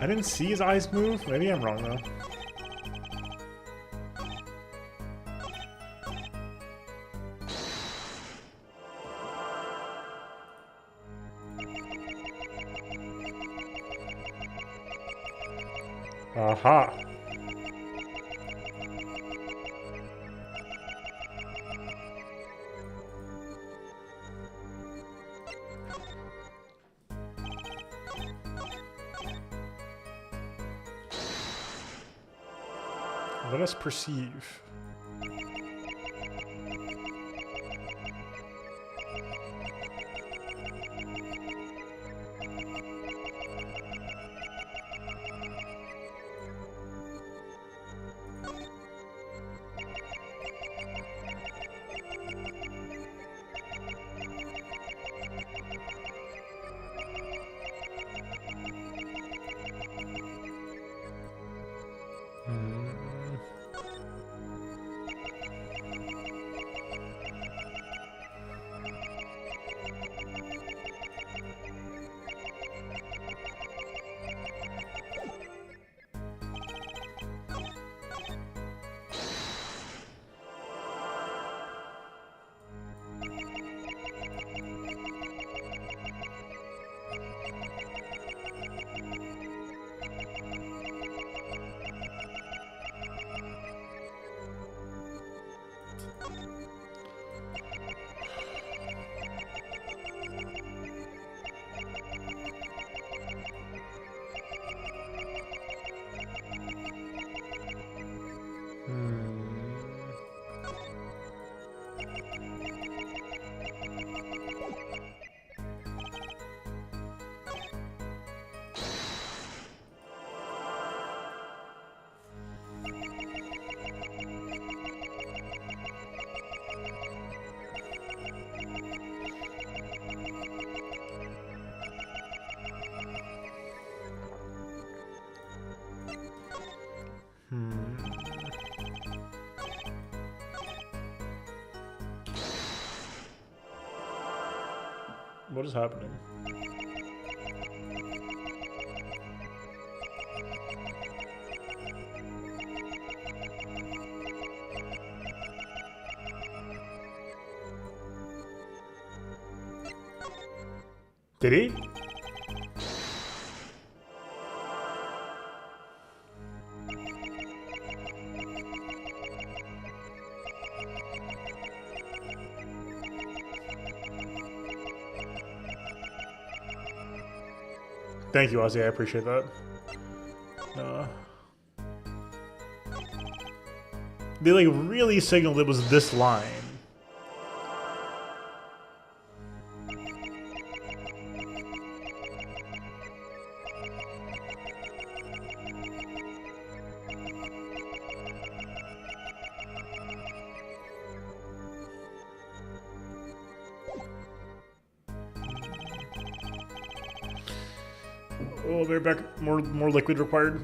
I didn't see his eyes move. Maybe I'm wrong, though. Aha. Let us perceive. What is happening? Did he? Thank you, Ozzy. I appreciate that. They like really signaled it was this line. Oh, they're back. More liquid required.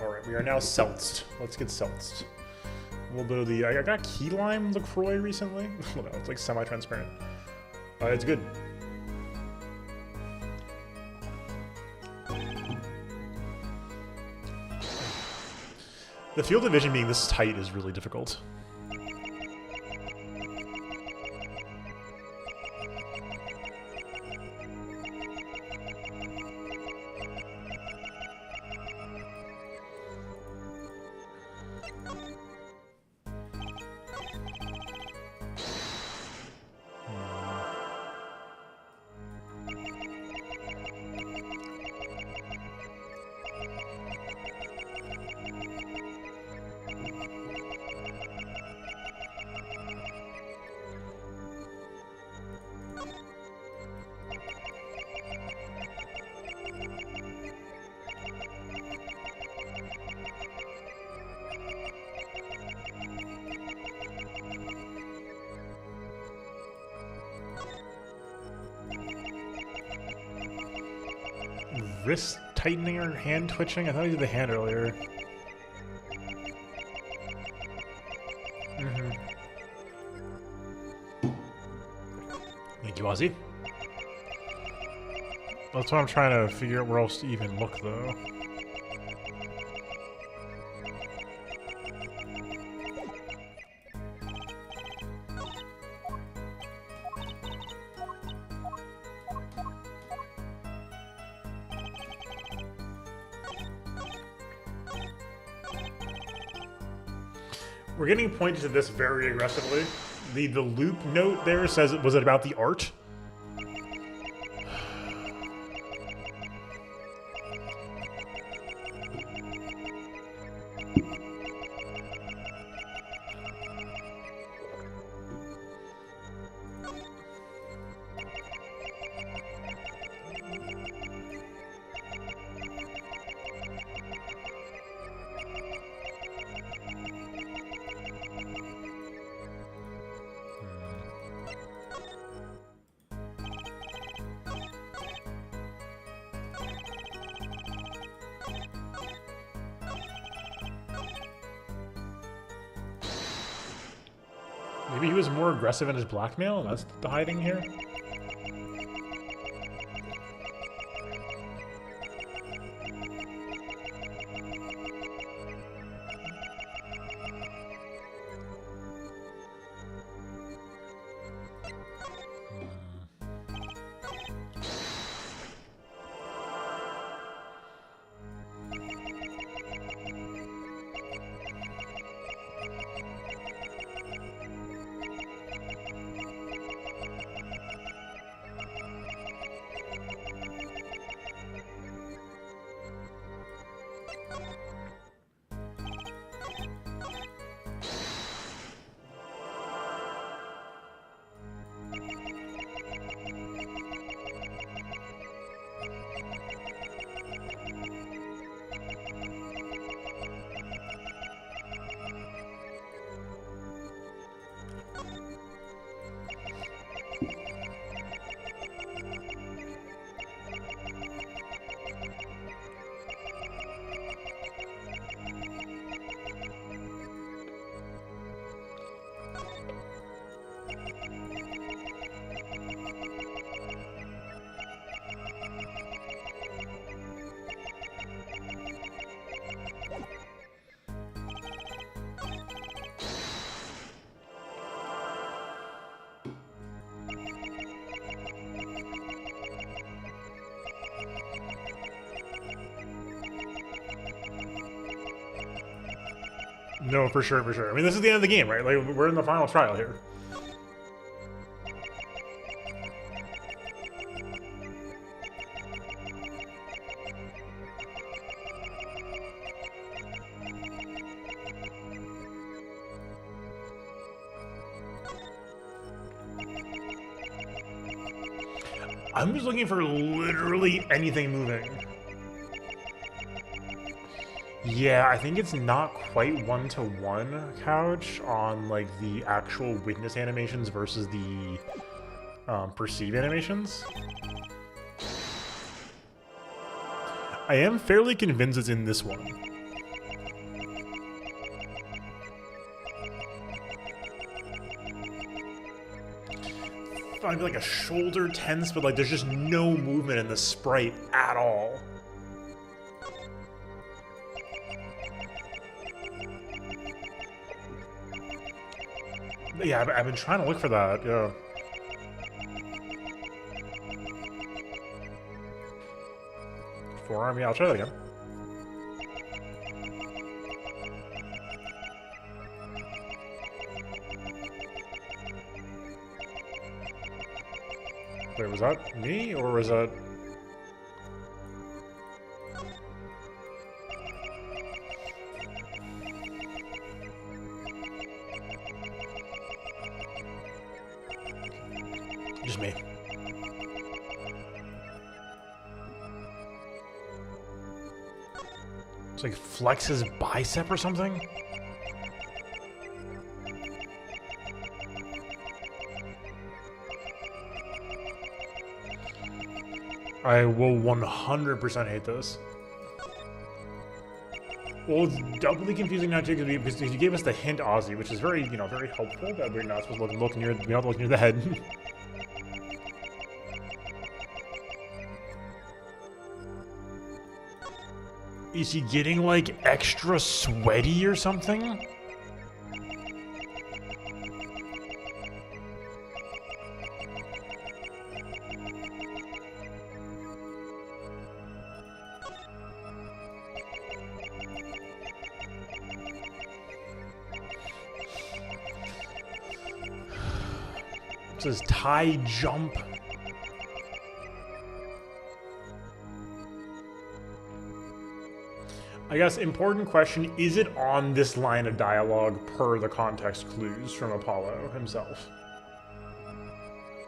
Alright, we are now seltzed. Let's get seltzed. A little bit of the... I got key lime LaCroix recently. Well, no, it's like semi-transparent. It's good. The field of vision being this tight is really difficult. Wrist tightening or hand twitching? I thought he did the hand earlier. Thank you, Ozzy. That's why I'm trying to figure out where else to even look, though. We're getting pointed to this very aggressively. The loop note there says, was it about the art? Maybe he was more aggressive in his blackmail, and that's the hiding here? No, for sure, for sure. I mean, this is the end of the game, right? Like, we're in the final trial here. I'm just looking for literally anything moving. Yeah, I think it's not quite one-to-one couch on like the actual witness animations versus the perceive animations. I am fairly convinced it's in this one. Find like a shoulder tense, but like there's just no movement in the sprite at all. Yeah, I've been trying to look for that, yeah. Forearm, yeah, I'll try that again. Wait, was that me, or was that... Just me. It's like flex his bicep or something? I will 100% hate this. Well, it's doubly confusing now too because you gave us the hint Aussie, which is very, you know, very helpful. That we're not supposed to look near the head. Is he getting, like, extra sweaty or something? It says Thai jump. I guess important question, is it on this line of dialogue per the context clues from Apollo himself?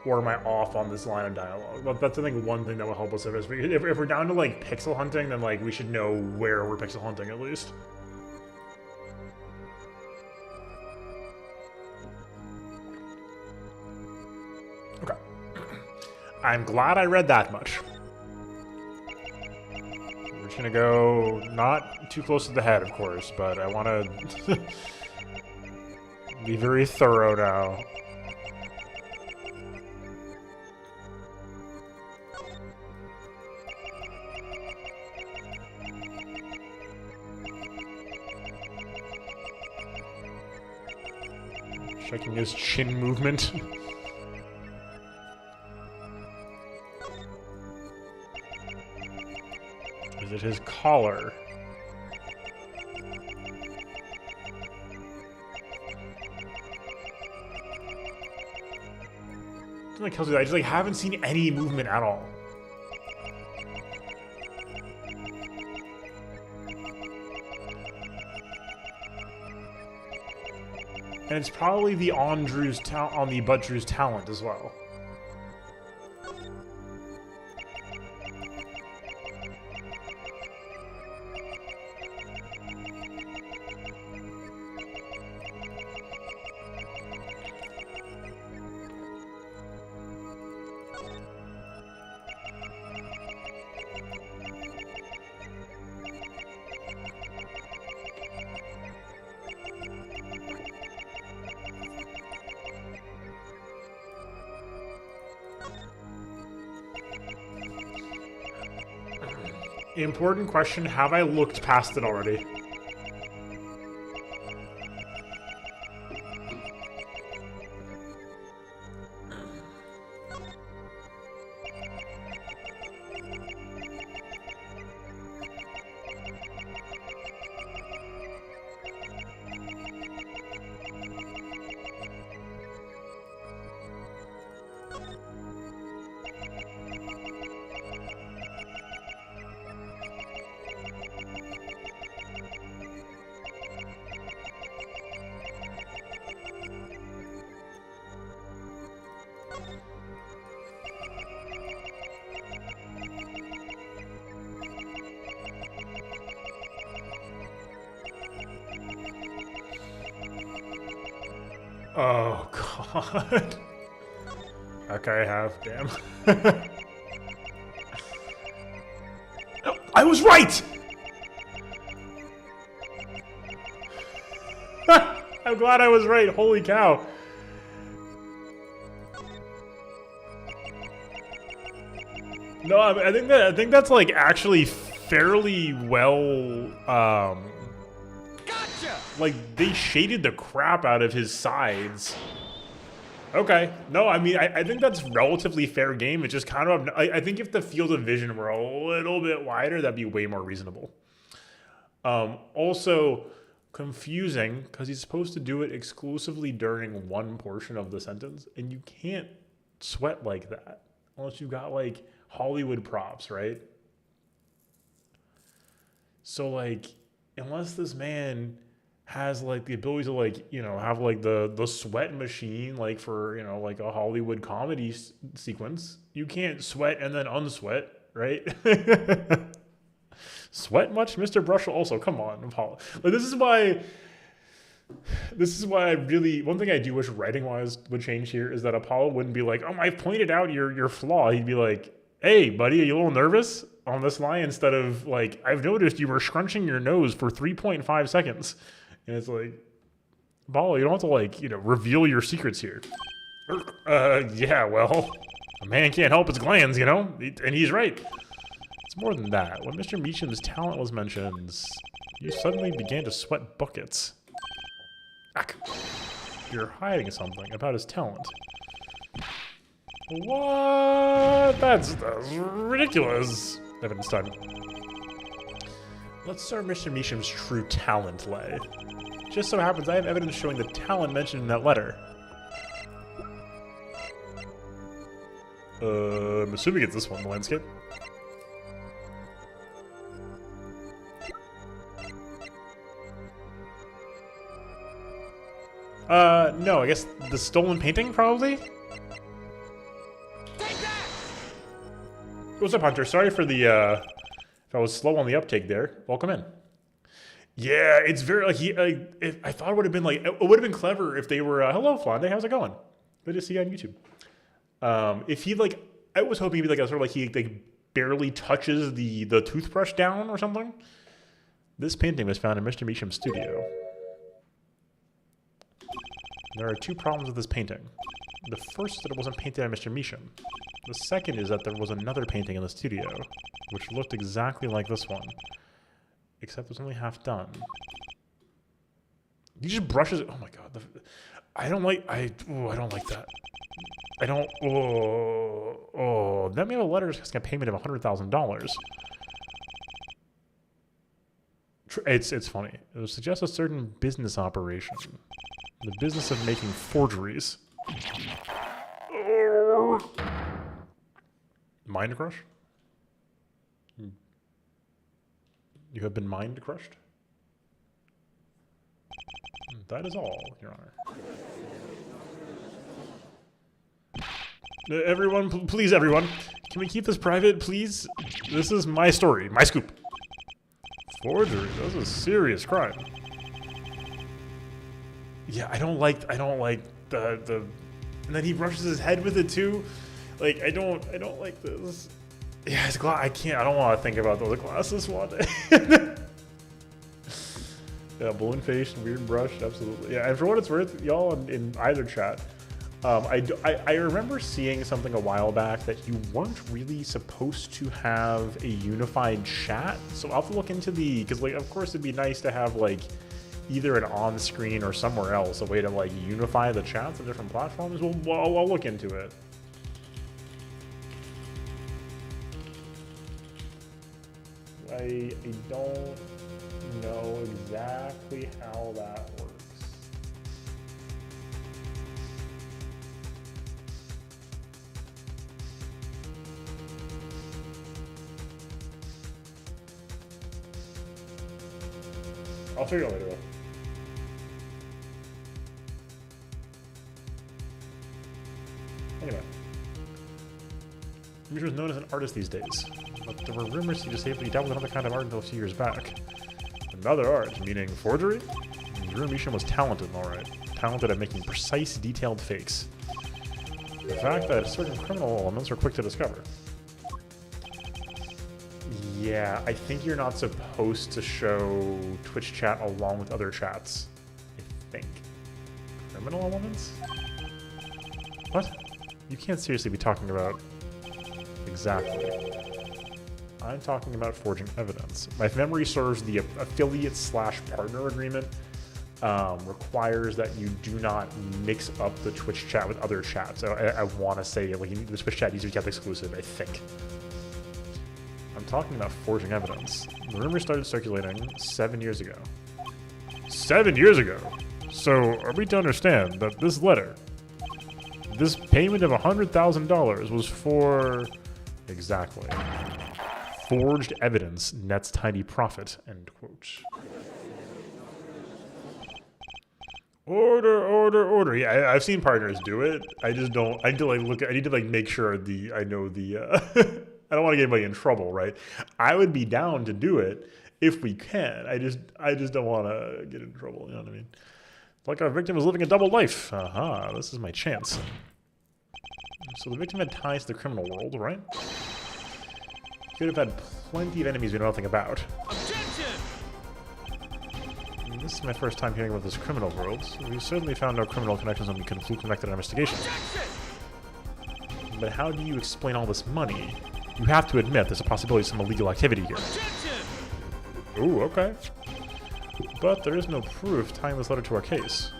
Or am I off on this line of dialogue? Well, that's I think one thing that will help us if we're down to like pixel hunting, then like we should know where we're pixel hunting at least. Okay. I'm glad I read that much. We're just gonna go not too close to the head, of course, but I want to be very thorough now. Checking his chin movement. Is it his collar? Like tells you that I just like haven't seen any movement at all. And it's probably the on the But Drew's talent as well. Important question, have I looked past it already? Oh, God. Okay, I have. Damn. I was right! I'm glad I was right. Holy cow. No, I think that's like actually fairly well Gotcha! like they shaded the crap out of his sides. Okay. No, I mean I think that's relatively fair game. It's just kind of I think if the field of vision were a little bit wider, that'd be way more reasonable. Also confusing because he's supposed to do it exclusively during one portion of the sentence, and you can't sweat like that unless you've got like Hollywood props, right? So like unless this man has like the ability to like, you know, have like the sweat machine like for, you know, like a Hollywood comedy sequence, you can't sweat and then unsweat, right? Sweat much, Mr. Brushel? Also, come on, Apollo. Like this is why I really, one thing I do wish writing wise would change here is that Apollo wouldn't be like, oh, I've pointed out your flaw. He'd be like, hey, buddy, are you a little nervous on this line? Instead of like, I've noticed you were scrunching your nose for 3.5 seconds. And it's like, Apollo, you don't have to like, you know, reveal your secrets here. Yeah, well, a man can't help his glands, you know? And he's right. It's more than that. When Mr. Meacham's talent was mentioned, you suddenly began to sweat buckets. Ack. You're hiding something about his talent. What? That's ridiculous. Evidence time. Let's start Mr. Meacham's true talent lay. Just so happens I have evidence showing the talent mentioned in that letter. I'm assuming it's this one, the landscape. No, I guess the stolen painting, probably? Take that! What's up, Hunter? Sorry for the, if I was slow on the uptake there. Welcome in. Yeah, it's very, like, I thought it would have been, like, it would have been clever if they were, hello, Flonde, how's it going? Good to see you on YouTube. If he, like, I was hoping he'd be, like, a sort of, like, he, like, barely touches the toothbrush down or something. This painting was found in Mr. Meacham's studio. There are two problems with this painting. The first is that it wasn't painted by Mr. Meacham. The second is that there was another painting in the studio, which looked exactly like this one, except it was only half done. He just brushes it. Oh my god. I don't like that. I don't, that made a letter asking a payment of $100,000. It's funny. It would suggest a certain business operation. The business of making forgeries. Mind crush? You have been mind crushed? That is all, Your Honor. Everyone, please, everyone. Can we keep this private, please? This is my story, my scoop. Forgery, that's a serious crime. Yeah, I don't like the and then he brushes his head with it too. Like I don't like this. Yeah, his I don't want to think about those glasses one day. Yeah, balloon face, weird brush, absolutely. Yeah, and for what it's worth, y'all in either chat, I remember seeing something a while back that you weren't really supposed to have a unified chat. So I'll have to look into because like of course it'd be nice to have like either an on-screen or somewhere else, a way to like unify the chats on different platforms. Well, I'll look into it. I don't know exactly how that works. I'll figure it out later though. Anyway, Demeter was known as an artist these days, but there were rumors he dabbled in another kind of art until a few years back. Another art, meaning forgery? Drew Meacham was talented, alright. Talented at making precise, detailed fakes. The fact that certain criminal elements were quick to discover. Yeah, I think you're not supposed to show Twitch chat along with other chats. I think. Criminal elements? What? You can't seriously be talking about... Exactly. I'm talking about forging evidence. My memory serves, the affiliate/partner agreement requires that you do not mix up the Twitch chat with other chats. I want to say like the Twitch chat needs to be kept exclusive, I think. I'm talking about forging evidence. The rumor started circulating 7 years ago. 7 years ago? So are we to understand that this letter, this payment of $100,000 was for... Exactly. Forged evidence nets tidy profit, end quote. Order. Yeah, I've seen partners do it. I just don't, I need to like look at, I need to like make sure I know the, I don't want to get anybody in trouble, right? I would be down to do it if we can. I just don't want to get in trouble, you know what I mean? Like our victim was living a double life. Aha, this is my chance. So the victim had ties to the criminal world, right? Could have had plenty of enemies we know nothing about. Objection! This is my first time hearing about this criminal world. We certainly found no criminal connections when we conducted our investigation. Objection! But how do you explain all this money? You have to admit there's a possibility of some illegal activity here. Ooh, okay. But there is no proof tying this letter to our case.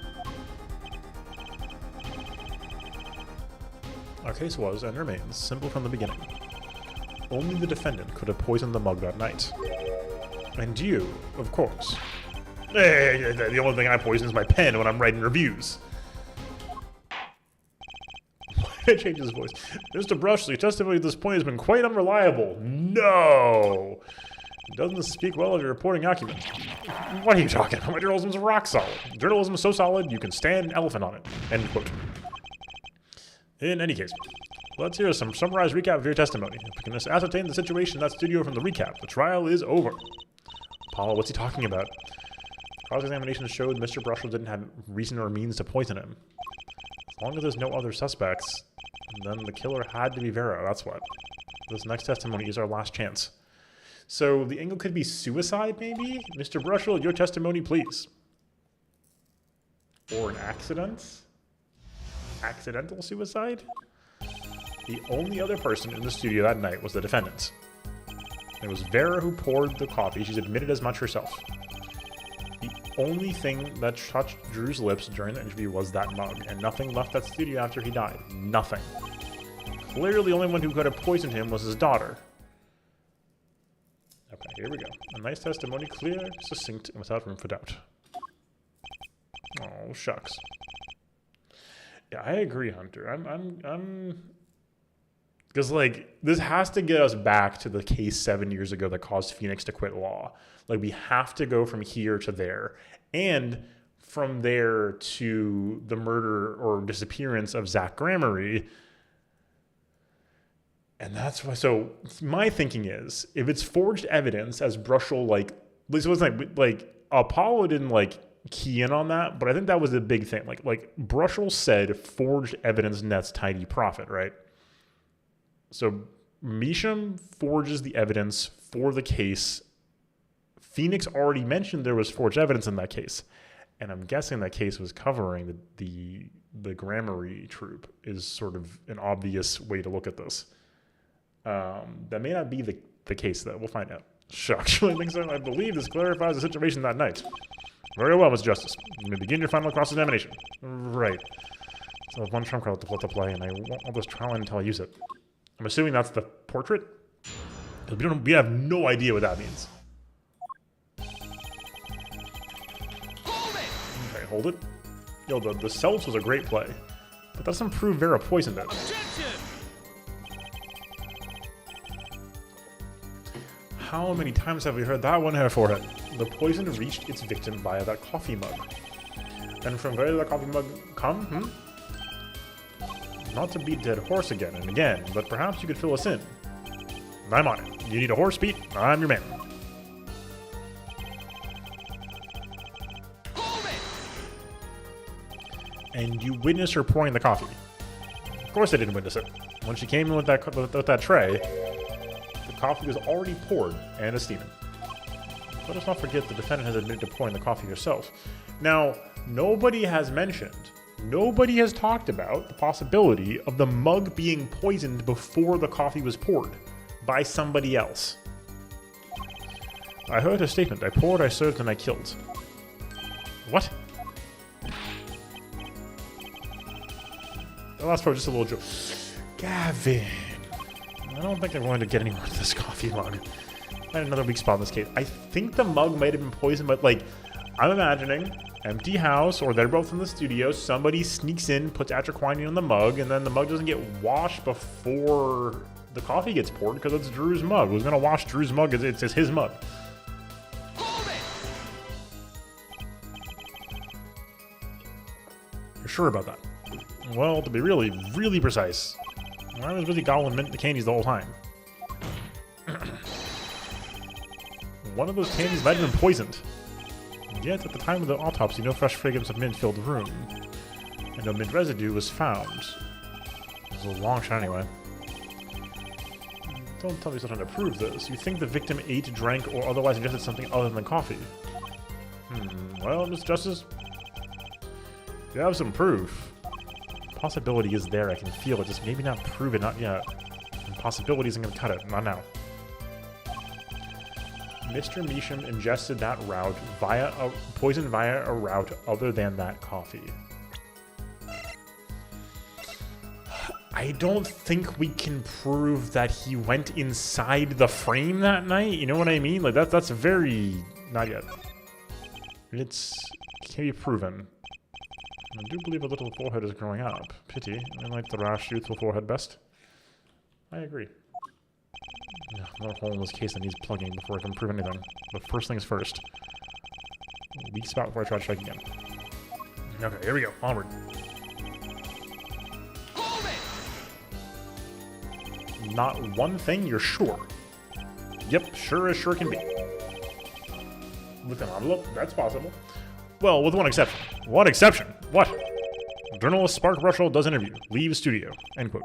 Our case was, and remains, simple from the beginning. Only the defendant could have poisoned the mug that night. And you, of course. Hey, the only thing I poison is my pen when I'm writing reviews. Why did I change his voice? Mr. Brushley, your testimony at this point has been quite unreliable. No! It doesn't speak well of your reporting acumen. What are you talking about? My journalism's rock solid. Journalism is so solid, you can stand an elephant on it. End quote. In any case, let's hear some summarized recap of your testimony. If we can ascertain the situation in that studio from the recap, the trial is over. Apollo, what's he talking about? Cross-examination showed Mr. Brushel didn't have reason or means to poison him. As long as there's no other suspects, then the killer had to be Vera, that's what. This next testimony is our last chance. So the angle could be suicide, maybe? Mr. Brushel, your testimony, please. Or an accident? Accidental suicide? The only other person in the studio that night was the defendant. It was Vera who poured the coffee. She's admitted as much herself. The only thing that touched Drew's lips during the interview was that mug, and nothing left that studio after he died. Nothing. Clearly, the only one who could have poisoned him was his daughter. Okay, here we go. A nice testimony, clear, succinct, and without room for doubt. Oh, shucks. Yeah, I agree, Hunter. I'm because, like, this has to get us back to the case 7 years ago that caused Phoenix to quit law. Like, we have to go from here to there. And from there to the murder or disappearance of Zach Gramery. And that's why, so my thinking is, if it's forged evidence, as Brushel, like, at least it wasn't like Apollo didn't, like, key in on that, but I think that was the big thing. Like Brushel said, forged evidence nets tidy profit, right? So Measham forges the evidence for the case. Phoenix already mentioned there was forged evidence in that case. And I'm guessing that case was covering the Gramery troop is sort of an obvious way to look at this. That may not be the case, though. We'll find out. Shucks, I think so. I believe this clarifies the situation that night. Very well, Mr. Justice. You may begin your final cross-examination. Right. So I have one trump card to play, and I won't let this trial end until I use it. I'm assuming that's the portrait? We have no idea what that means. Hold it! Okay, hold it. Yo, the self was a great play. But that doesn't prove Vera poisoned it. Objection! How many times have we heard that one in her forehead? The poison reached its victim via that coffee mug. And from where did that coffee mug come? Not to beat dead horse again and again, but perhaps you could fill us in. I'm on it. You need a horse, Pete? I'm your man. Hold it! And you witnessed her pouring the coffee. Of course I didn't witness it. When she came in with that tray, the coffee was already poured and is steaming. Let us not forget the defendant has admitted to pouring the coffee herself. Now, nobody has talked about the possibility of the mug being poisoned before the coffee was poured by somebody else. I heard her statement. I poured, I served, and I killed. What? The last part was just a little joke. Gavin. I don't think I'm going to get anywhere with this coffee mug. I had another weak spot in this case. I think the mug might have been poisoned, but, like, I'm imagining empty house, or they're both in the studio, somebody sneaks in, puts atraquinine on the mug, and then the mug doesn't get washed before the coffee gets poured because it's Drew's mug. Who's going to wash Drew's mug? It's his mug. Hold it! You're sure about that? Well, to be really, really precise, I was really gobbling mint the candies the whole time. One of those candies might have been poisoned. Yet, at the time of the autopsy, no fresh fragrance of mint filled the room, and no mint residue was found. It was a long shot anyway. Don't tell me you're trying to prove this. You think the victim ate, drank, or otherwise ingested something other than coffee? Well, Mr. Justice, you have some proof. Possibility is there, I can feel it, just maybe not prove it, not yet. Impossibility isn't gonna cut it. Not now. Mr. Measham ingested that route poison via a route other than that coffee. I don't think we can prove that he went inside the frame that night. You know what I mean? Like that's very not yet. It's can be proven. I do believe a little forehead is growing up. Pity. I like the rash, youthful forehead best. I agree. No, another hole in this case that needs plugging before I can prove anything. But first things first. Weak spot before I try to strike again. Okay, here we go. Onward. Hold it! Not one thing, you're sure? Yep, sure as sure can be. With an envelope, that's possible. Well, with one exception. One exception? What? Journalist Spark Russell does interview. Leave studio. End quote.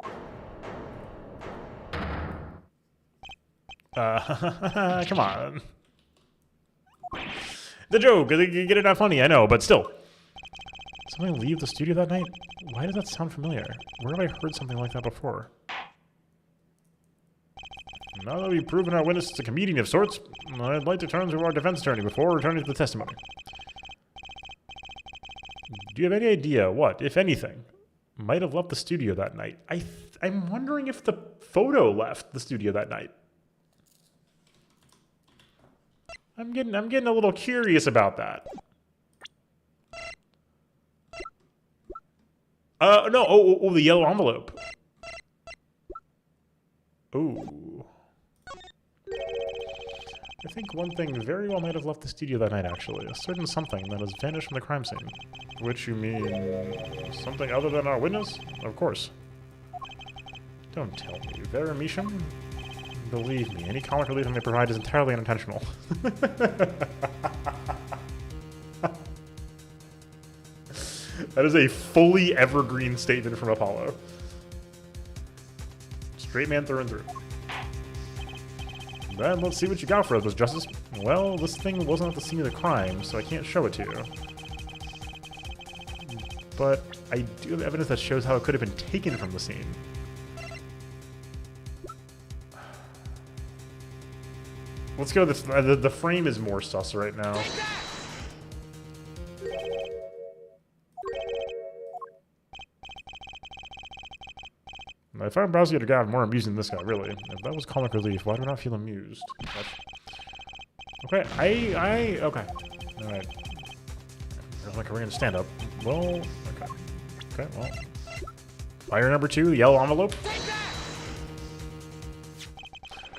Come on. The joke, you get it not funny, I know, but still. Somebody leave the studio that night? Why does that sound familiar? Where have I heard something like that before? Now that we've proven our witness is a comedian of sorts, I'd like to turn to our defense attorney before returning to the testimony. Do you have any idea what, if anything, might have left the studio that night? I'm wondering if the photo left the studio that night. I'm getting a little curious about that. No. Oh, the yellow envelope. Ooh. I think one thing very well might have left the studio that night, actually. A certain something that has vanished from the crime scene. Which you mean something other than our witness? Of course. Don't tell me. Vera Measham? Believe me, any comic relief I may provide is entirely unintentional. That is a fully evergreen statement from Apollo. Straight man through and through. Then let's see what you got for us, Mr. Justice. Well, this thing wasn't at the scene of the crime, so I can't show it to you. But I do have evidence that shows how it could have been taken from the scene. Let's go this. The frame is more sus right now. If I'm browsing at a guy, I'm more amused than this guy, really. If that was comic relief, why do I not feel amused? Okay, okay. Alright. Feels like we're gonna stand up. Well, okay. Okay, well. Fire number 2, the yellow envelope.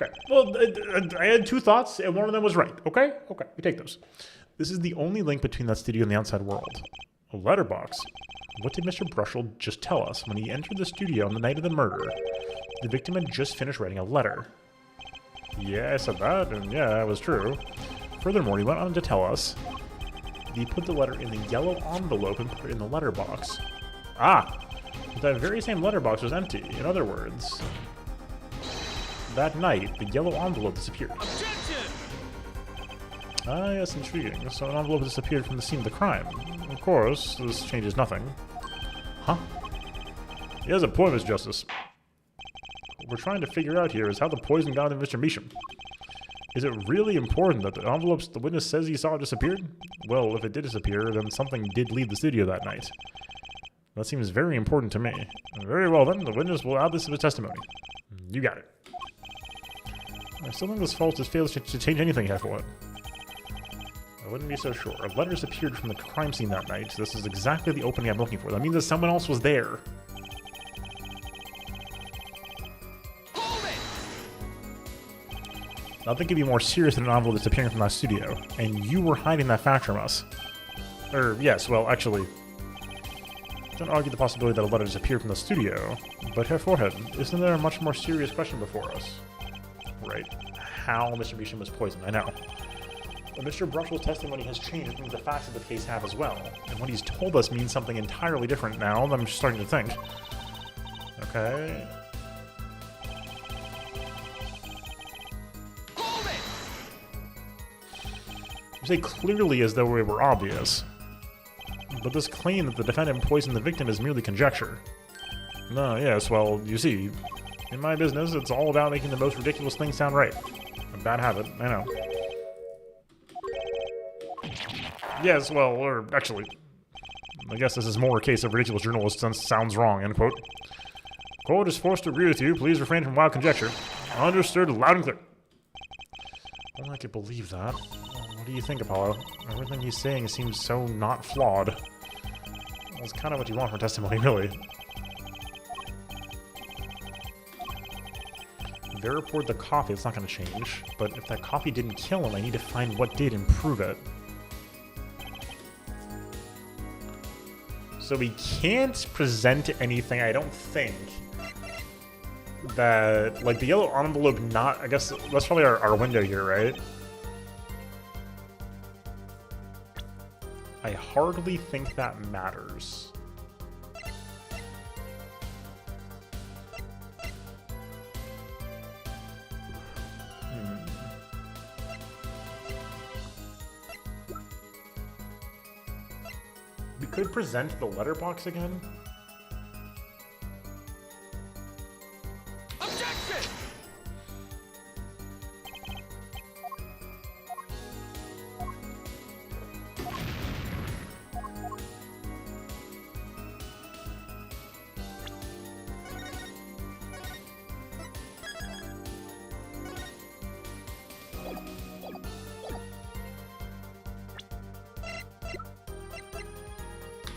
Okay, well, I had 2 thoughts, and one of them was right. Okay? Okay, we take those. This is the only link between that studio and the outside world. A letterbox. What did Mr. Brushell just tell us when he entered the studio on the night of the murder? The victim had just finished writing a letter. Yeah, I said that, and yeah, that was true. Furthermore, he went on to tell us he put the letter in the yellow envelope and put it in the letterbox. Ah! But that very same letterbox was empty. In other words, that night, the yellow envelope disappeared. Objection! Ah, yes, intriguing. So an envelope disappeared from the scene of the crime. Of course, this changes nothing. Huh? He has a point, Mr. Justice. What we're trying to figure out here is how the poison got into Mr. Measham. Is it really important that the envelopes the witness says he saw disappeared? Well, if it did disappear, then something did leave the studio that night. That seems very important to me. Very well then, the witness will add this to the testimony. You got it. I still think this fault has failed to change anything here for it. I wouldn't be so sure. A letter disappeared from the crime scene that night. This is exactly the opening I'm looking for. That means that someone else was there. Hold it! Nothing could be more serious than an envelope disappearing from that studio. And you were hiding that fact from us. Yes, well, actually, don't argue the possibility that a letter disappeared from the studio. But Herr Forehead, isn't there a much more serious question before us? Right. How Mr. Measham was poisoned, I know. But Mr. Brushell's testimony has changed, which means the facts of the case have as well. And what he's told us means something entirely different now than I'm just starting to think. Okay. Hold it! You say clearly as though it were obvious. But this claim that the defendant poisoned the victim is merely conjecture. No, yes, well, you see, In my business, it's all about making the most ridiculous thing sound right. A bad habit, I know. Yes, well, or actually, I guess this is more a case of ridiculous journalist sounds wrong, end quote. Quote is forced to agree with you. Please refrain from wild conjecture. Understood loud and clear. Well, I could believe that. What do you think, Apollo? Everything he's saying seems so not flawed. Well, it's kind of what you want from testimony, really. Vera poured the coffee, it's not going to change. But if that coffee didn't kill him, I need to find what did and prove it. So we can't present anything, I don't think, that, like, the yellow envelope not, I guess that's probably our window here, right? I hardly think that matters. We could present the letterbox again. Objection!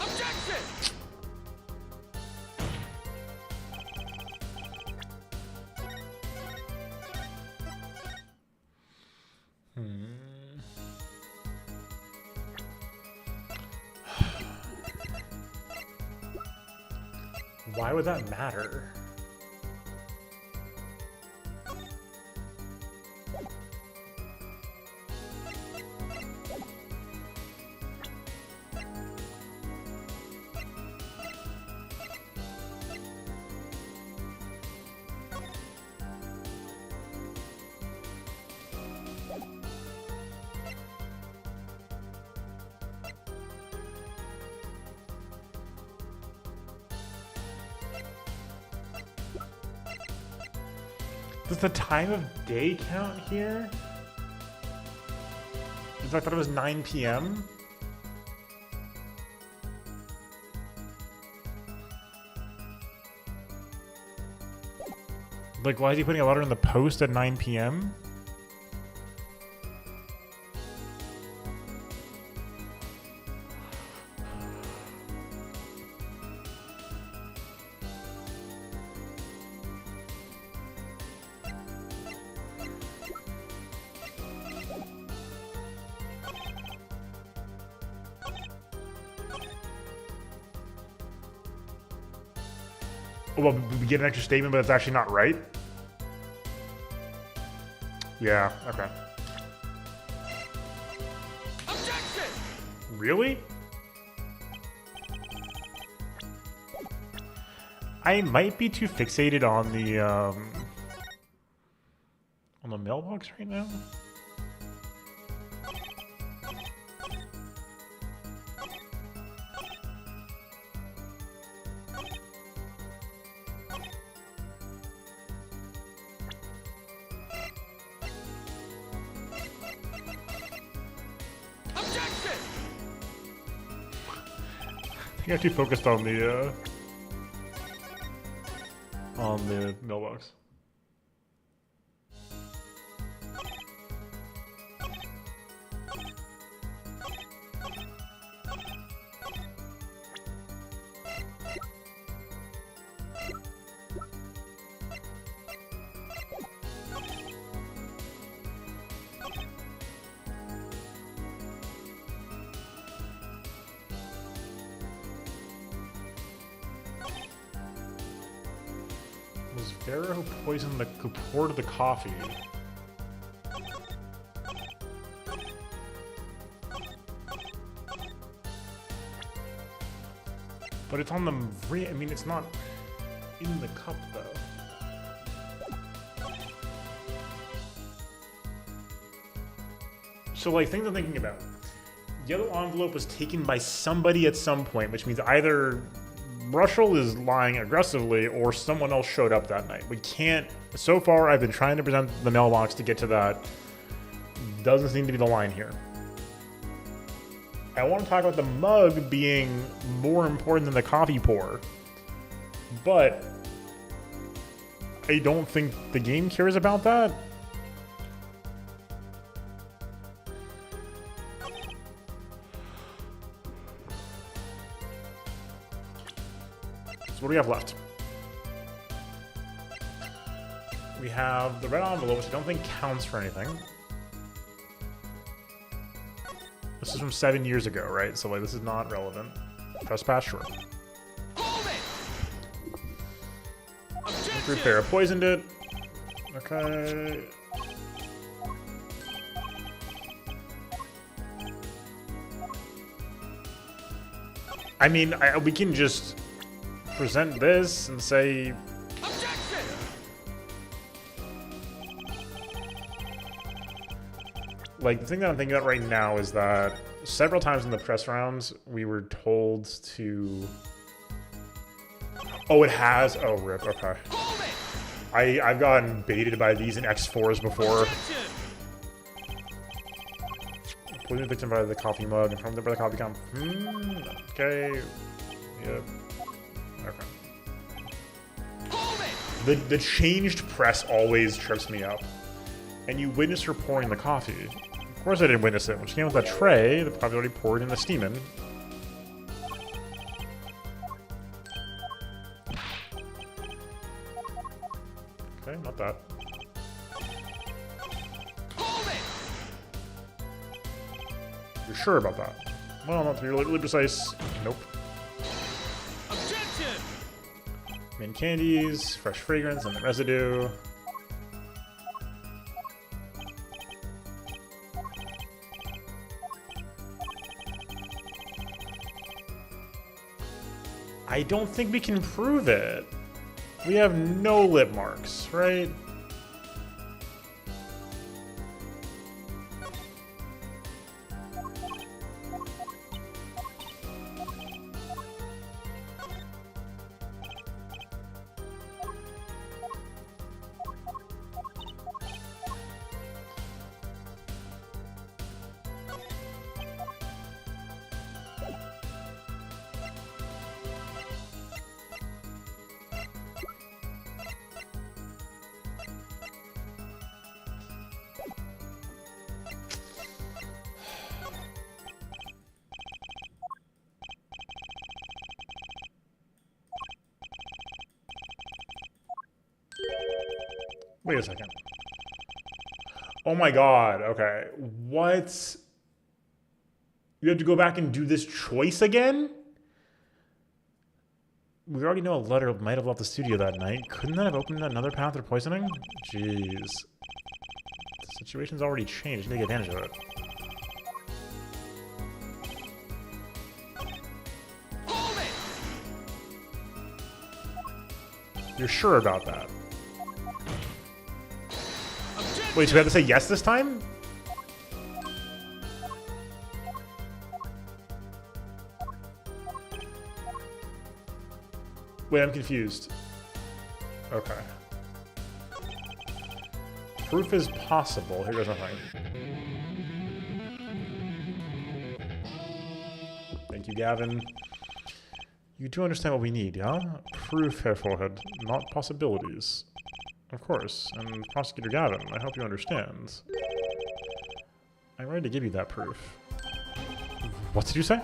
Objection! Why would that matter? Does the time of day count here? In fact, I thought it was 9 p.m. Like, why is he putting a letter in the post at 9 p.m.? Well, we get an extra statement, but it's actually not right? Yeah, okay. Objection! Really? I might be too fixated on the mailbox right now. Objection! I think I'm too focused on the mailbox. Was Vera who poisoned who poured the coffee? But it's on the I mean, it's not in the cup though. So, like, things I'm thinking about. Yellow envelope was taken by somebody at some point, which means either Russell is lying aggressively or someone else showed up that night. We can't, so far I've been trying to present the mailbox to get to that. Doesn't seem to be the line here. I want to talk about the mug being more important than the coffee pour, but I don't think the game cares about that. So what do we have left? We have the red envelope, which I don't think counts for anything. This is from 7 years ago, right? So like, this is not relevant. Trespass, sure. Repair poisoned it. Okay. I mean, we can just present this and say. Like, the thing that I'm thinking about right now is that several times in the press rounds, we were told to... Oh, it has? Oh, rip, okay. I've gotten baited by these in X4s before. Poison victim by the coffee mug and from the coffee cup. Okay. Yep. Okay. The changed press always trips me up. And you witness her pouring the coffee. Of course I didn't witness it. When she came with that tray, the coffee already poured in the steaming. Okay, not that. You're sure about that? Well, not to be really precise. Nope. Objection! Mint candies, fresh fragrance, and the residue. I don't think we can prove it. We have no lip marks, right? Wait a second. Oh my god, okay. What? You have to go back and do this choice again? We already know a letter might have left the studio that night. Couldn't that have opened another path to poisoning? Jeez. The situation's already changed. Take advantage of it. You're sure about that? Wait, so we have to say yes this time? Wait, I'm confused. Okay. Proof is possible. Here goes nothing. Thank you, Gavin. You do understand what we need, yeah? Proof, Herr Forehead, not possibilities. Of course, and Prosecutor Gavin, I hope you understand. I'm ready to give you that proof. What did you say?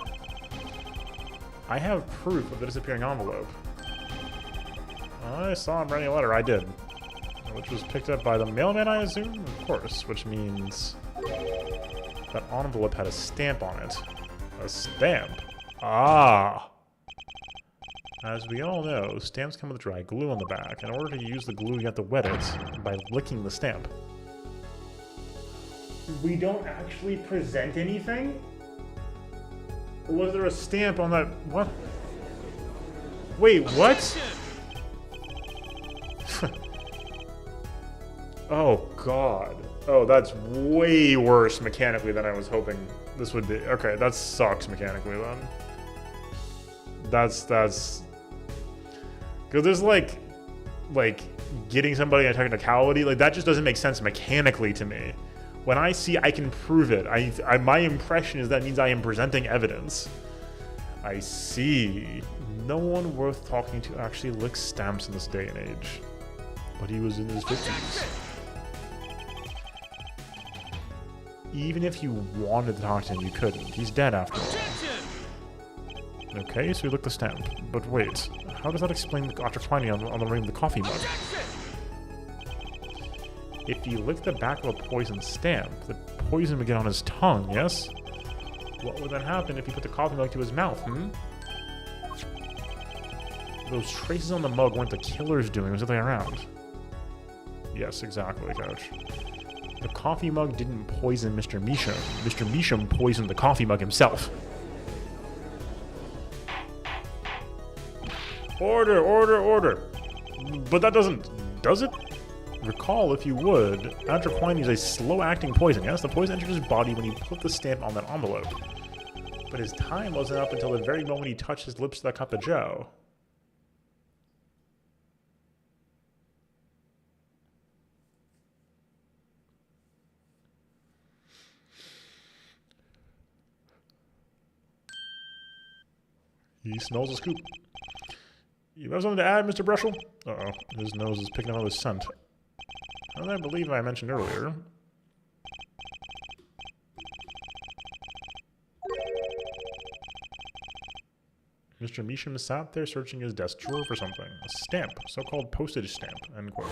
I have proof of the disappearing envelope. I saw him writing a letter, I did. Which was picked up by the mailman, I assume? Of course, which means that envelope had a stamp on it. A stamp? Ah! As we all know, stamps come with dry glue on the back. In order to use the glue, you have to wet it by licking the stamp. We don't actually present anything? Or was there a stamp on that? What? Wait, what? Oh, God. Oh, that's way worse mechanically than I was hoping this would be. Okay, that sucks mechanically then. That's Because there's like getting somebody on technicality, like that just doesn't make sense mechanically to me. When I see I can prove it, my impression is that means I am presenting evidence. I see. No one worth talking to actually licks stamps in this day and age. But he was in his 50s. Even if you wanted to talk to him, you couldn't. He's dead after all. Okay, so he licked the stamp. But wait, how does that explain Dr. Quiney on the ring of the coffee mug? If he licked the back of a poison stamp, the poison would get on his tongue, yes? What would then happen if he put the coffee mug to his mouth, Those traces on the mug weren't the killer's doing, it was the other way around. Yes, exactly, Coach. The coffee mug didn't poison Mr. Measham. Mr. Measham poisoned the coffee mug himself. Order, order, order. But that doesn't... does it? Recall, if you would, atroquine is a slow-acting poison. Yes, the poison entered his body when he put the stamp on that envelope. But his time wasn't up until the very moment he touched his lips to that cup of joe. He smells a scoop. You have something to add, Mr. Brushel? Uh-oh, his nose is picking up his scent. As I believe I mentioned earlier. Mr. Measham sat there searching his desk drawer for something. A stamp, so-called postage stamp, end quote.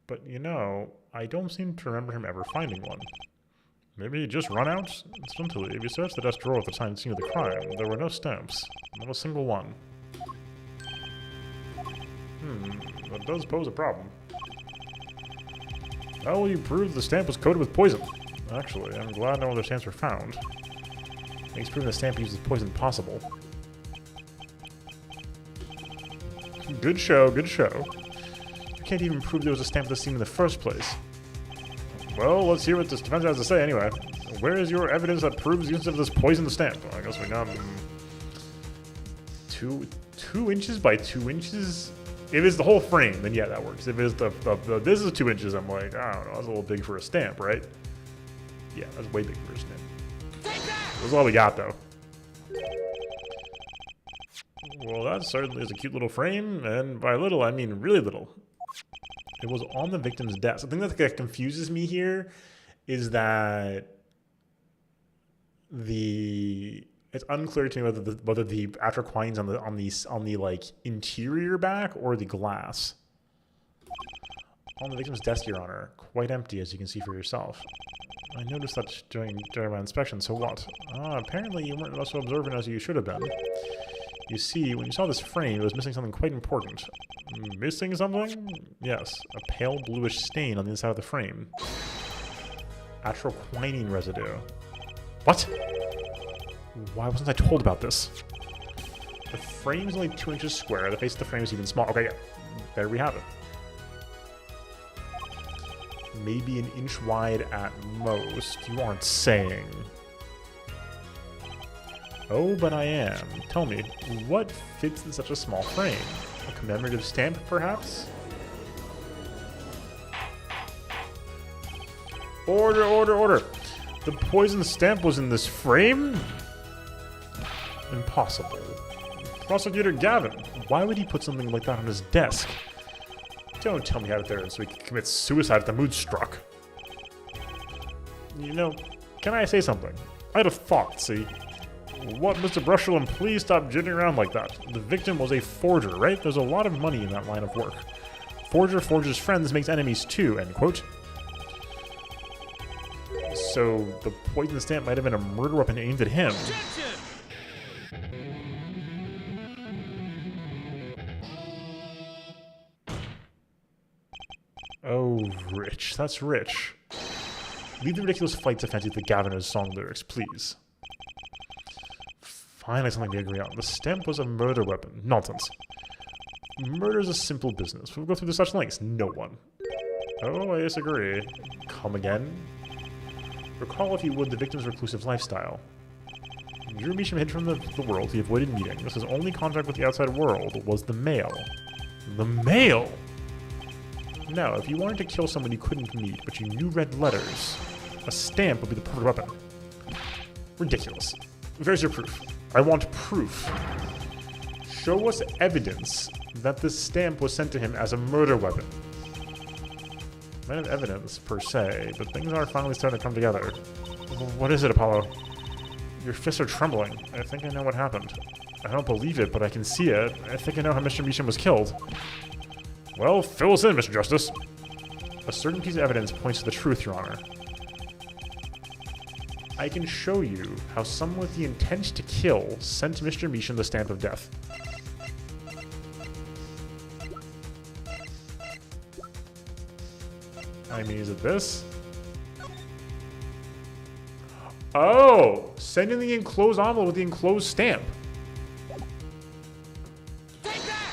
But, you know, I don't seem to remember him ever finding one. Maybe he just run out? Instantly, if you search the desk drawer at the scene of the crime, there were no stamps. Not a single one. That does pose a problem. How will you prove the stamp was coated with poison? Actually, I'm glad no other stamps were found. Makes proving the stamp uses poison possible. Good show, good show. You can't even prove there was a stamp at the scene in the first place. Well, let's hear what this defense has to say anyway. Where is your evidence that proves the use of this poisoned stamp? Well, I guess we got 2 inches by 2 inches. If it's the whole frame, then yeah, that works. If it's the this is 2 inches, I'm like, I don't know, that's a little big for a stamp, right? Yeah, that's way big for a stamp. That's all we got, though. Well, that certainly is a cute little frame, and by little, I mean really little. It was on the victim's desk. The thing that confuses me here is that it's unclear to me whether the atroquine's on the like interior back or the glass. On the victim's desk, Your Honor, quite empty, as you can see for yourself. I noticed that during my inspection. So what? Apparently you weren't so observant as you should have been. You see, when you saw this frame, it was missing something quite important. Missing something? Yes, a pale bluish stain on the inside of the frame. Atroquinine residue. What? Why wasn't I told about this? The frame is only 2 inches square. The face of the frame is even smaller. Okay, yeah. There we have it. Maybe an inch wide at most. You aren't saying. Oh, but I am. Tell me, what fits in such a small frame? A commemorative stamp, perhaps? Order, order, order! The poison stamp was in this frame? Impossible. Prosecutor Gavin, why would he put something like that on his desk? Don't tell me how to there so he can commit suicide if the mood struck. You know, can I say something? I had a thought, see? What, Mr. Brushel, and please stop jittering around like that. The victim was a forger, right? There's a lot of money in that line of work. Forger forges friends, makes enemies too, end quote. So, the poison stamp might have been a murder weapon aimed at him. Oh, rich. That's rich. Leave the ridiculous flights of fancy to the Gaviner's song lyrics, please. Finally something we agree on. The stamp was a murder weapon. Nonsense. Murder is a simple business. Who would go through to such lengths? No one. Oh, I disagree. Come again? Recall, if you would, the victim's reclusive lifestyle. Drew Meacham hid from the world. He avoided meetings. His only contact with the outside world was the mail. The mail? Now, if you wanted to kill someone you couldn't meet, but you knew red letters, a stamp would be the perfect weapon. Ridiculous. Where's your proof? I want proof. Show us evidence that this stamp was sent to him as a murder weapon. I might have evidence, per se, but things are finally starting to come together. What is it, Apollo? Your fists are trembling. I think I know what happened. I don't believe it, but I can see it. I think I know how Mr. Meacham was killed. Well, fill us in, Mr. Justice. A certain piece of evidence points to the truth, Your Honor. I can show you how someone with the intent to kill sent Mr. Meacham the stamp of death. I mean, is it this? Oh! Send in the enclosed envelope with the enclosed stamp. Take that!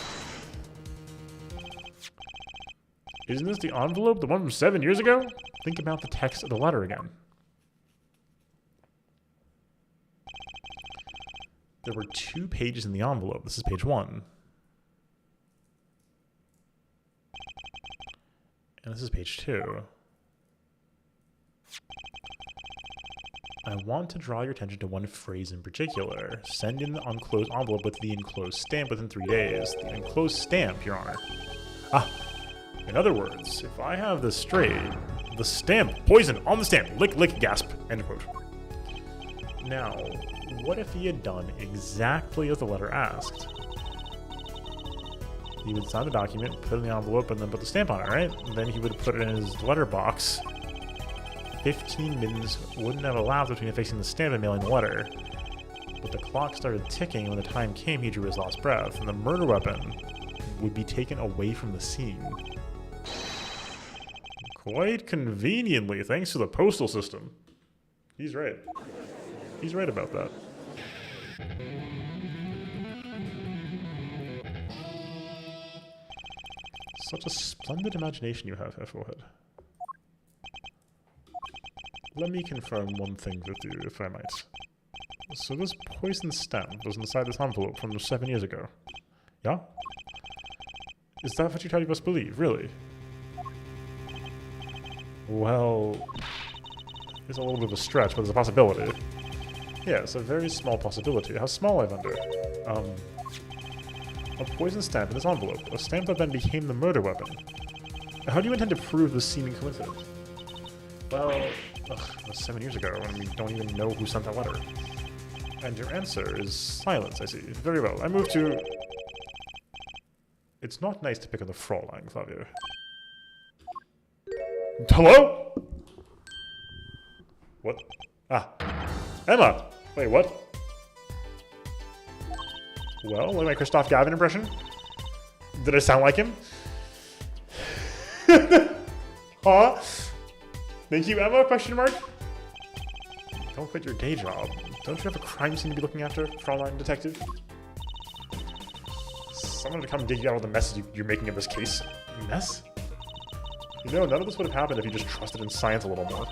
Isn't this the envelope? The one from 7 years ago? Think about the text of the letter again. There were 2 pages in the envelope. This is page 1. And this is page 2. I want to draw your attention to one phrase in particular. Send in the enclosed envelope with the enclosed stamp within 3 days. The enclosed stamp, Your Honor. Ah, in other words, if I have this straight, the stamp, poison on the stamp, lick, lick, gasp, end quote. Now, what if he had done exactly as the letter asked? He would sign the document, put it in the envelope, and then put the stamp on it, right? And then he would put it in his letterbox. 15 minutes wouldn't have elapsed between affixing the stamp and mailing the letter. But the clock started ticking, and when the time came, he drew his last breath, and the murder weapon would be taken away from the scene. Quite conveniently, thanks to the postal system. He's right. He's right about that. Such a splendid imagination you have, F-Forehead. Let me confirm one thing with you, if I might. So this poison stamp was inside this envelope from 7 years ago. Yeah? Is that what you tell us to believe, really? Well, it's a little bit of a stretch, but there's a possibility. Yeah, it's a very small possibility. How small, I wonder? A poison stamp in this envelope. A stamp that then became the murder weapon. How do you intend to prove this seeming coincidence? Well, that was 7 years ago, and we don't even know who sent that letter. And your answer is silence, I see. Very well. I move to... It's not nice to pick on the Fraulein, Flavio. Hello? What? Ah. Emma! Wait, what? Well, look at my Christoph Gavin impression. Did I sound like him? Huh? Thank you, Emma? Question mark? Don't quit your day job. Don't you have a crime scene to be looking after, Fraulein Detective? Someone to come dig you out of the mess you're making of this case. Mess? You know, none of this would have happened if you just trusted in science a little more.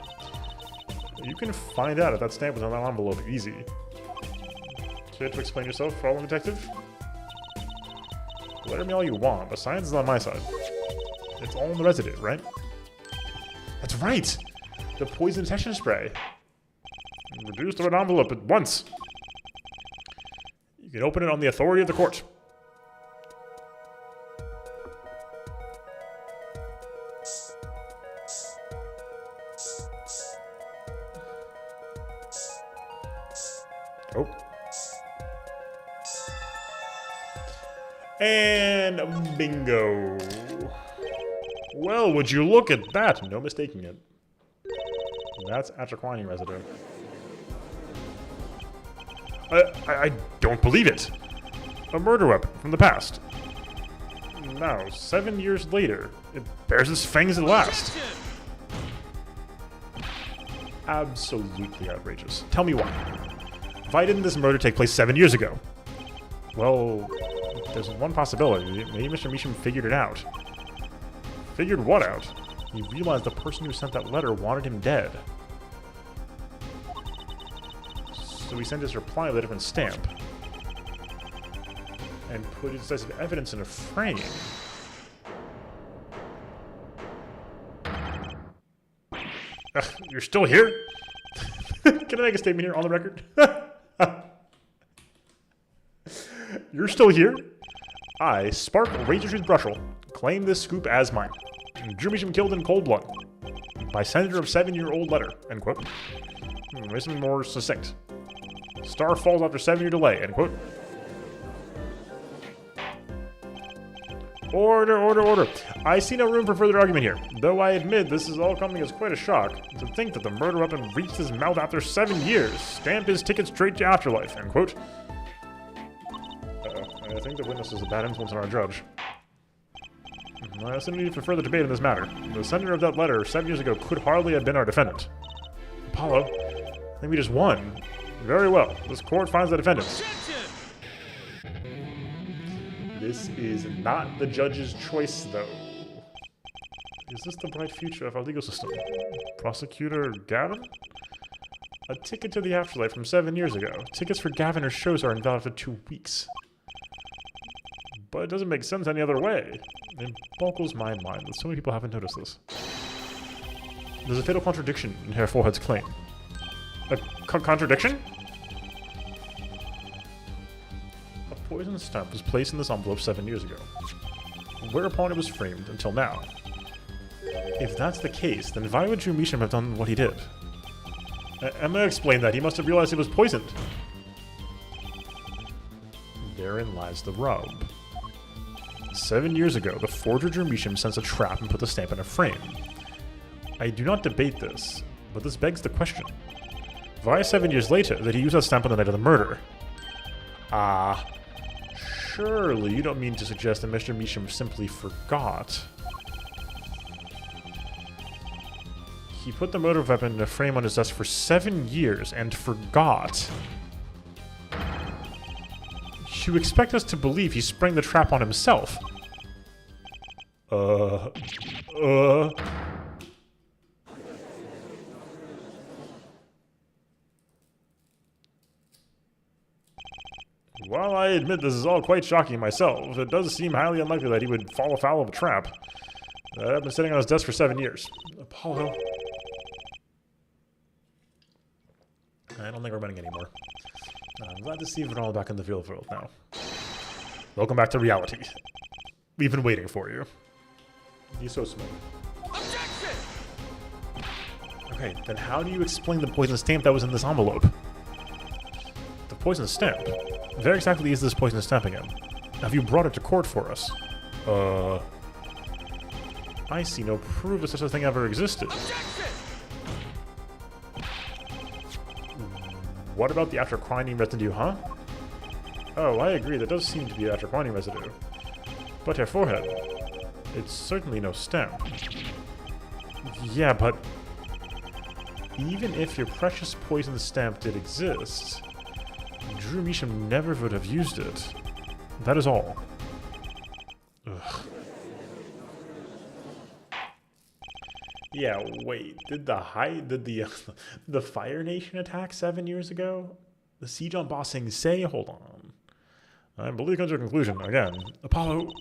You can find out if that stamp was on that envelope easy. Care to explain yourself, Fraulein Detective? Let me all you want, but science is on my side. It's all in the residue, right? That's right! The poison detection spray. Reduce the red envelope at once. You can open it on the authority of the court. Oh. And bingo. Well, would you look at that? No mistaking it. That's atraquinine residue. I don't believe it. A murder weapon from the past. Now, 7 years later, it bears its fangs at last. Absolutely outrageous. Tell me why. Why didn't this murder take place 7 years ago? Well, there's one possibility. Maybe Mr. Meacham figured it out. Figured what out? He realized the person who sent that letter wanted him dead. So we send his reply with a different stamp. And put his decisive evidence in a frame. Ugh, you're still here? Can I make a statement here on the record? You're still here? I, Spark Razortooth Brushel, claim this scoop as mine. Drew Meacham killed in cold blood. By sender of 7-year-old letter, end quote. Maybe something more succinct. Star falls after 7-year delay, end quote. Order, order, order. I see no room for further argument here, though I admit this is all coming as quite a shock. To think that the murder weapon reached his mouth after 7 years, stamped his ticket straight to afterlife, end quote. I think the witness is a bad influence on our judge. I see no need for further debate on this matter. The sender of that letter 7 years ago could hardly have been our defendant. Apollo, I think we just won. Very well. This court finds the defendants. This is not the judge's choice, though. Is this the bright future of our legal system? Prosecutor Gavin? A ticket to the afterlife from 7 years ago. Tickets for Gavin or shows are invalid for 2 weeks. But it doesn't make sense any other way. It boggles my mind that so many people haven't noticed this. There's a fatal contradiction in Herr Forehead's claim. A contradiction? A poison stamp was placed in this envelope 7 years ago, whereupon it was framed until now. If that's the case, then why would Drew Meacham have done what he did? Emma explained that he must have realized it was poisoned. Therein lies the rub. 7 years ago, the forger Drew Meacham sensed a trap and put the stamp in a frame. I do not debate this, but this begs the question. Why 7 years later did he use that stamp on the night of the murder? Surely you don't mean to suggest that Mr. Meacham simply forgot. He put the motive weapon in a frame on his desk for 7 years and forgot. You expect us to believe he sprang the trap on himself? While I admit this is all quite shocking myself, it does seem highly unlikely that he would fall afoul of a trap. I've been sitting on his desk for 7 years. Apollo. I don't think we're running anymore. I'm glad to see we're all back in the real world now. Welcome back to reality. We've been waiting for you. He's so smooth. Objection! Okay, then how do you explain the poison stamp that was in this envelope? The poison stamp? Where exactly is this poison stamp again? Have you brought it to court for us? I see no proof that such a thing ever existed. Objection! What about the after-quinine residue, huh? Oh, I agree, that does seem to be after-quinine residue. But Herr Forehead, it's certainly no stamp. Yeah, but even if your precious poison stamp did exist, Drew Meacham never would have used it. That is all. Ugh. Yeah, wait. Did the Fire Nation attack 7 years ago? The siege on Ba Sing Se? Hold on. I believe it comes to a conclusion again. Apollo,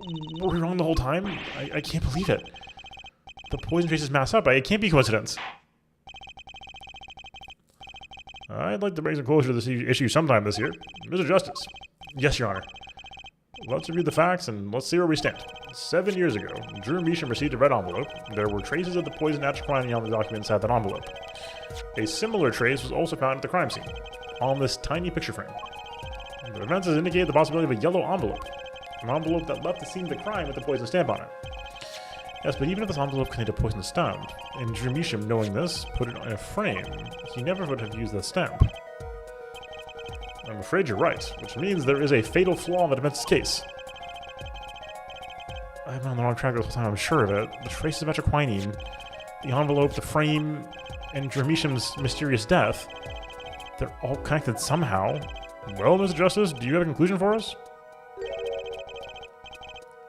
were we wrong the whole time? I can't believe it. The poison traces mass up. It can't be coincidence. I'd like to bring some closure to this issue sometime this year. Mr. Justice. Yes, Your Honor. Let's review the facts and let's see where we stand. 7 years ago, Drew Meacham received a red envelope. There were traces of the poison atropine on the document inside that envelope. A similar trace was also found at the crime scene, on this tiny picture frame. The events has indicated the possibility of a yellow envelope. An envelope that left the scene of the crime with the poison stamp on it. Yes, but even if this envelope contained a poison stamp, and Drew Meacham, knowing this, put it in a frame, he never would have used that stamp. I'm afraid you're right, which means there is a fatal flaw in the defense's case. I've been on the wrong track this whole time, I'm sure of it. The traces of metroquinine, the envelope, the frame, and Drew Meacham's mysterious death, they're all connected somehow. Well, Mr. Justice, do you have a conclusion for us?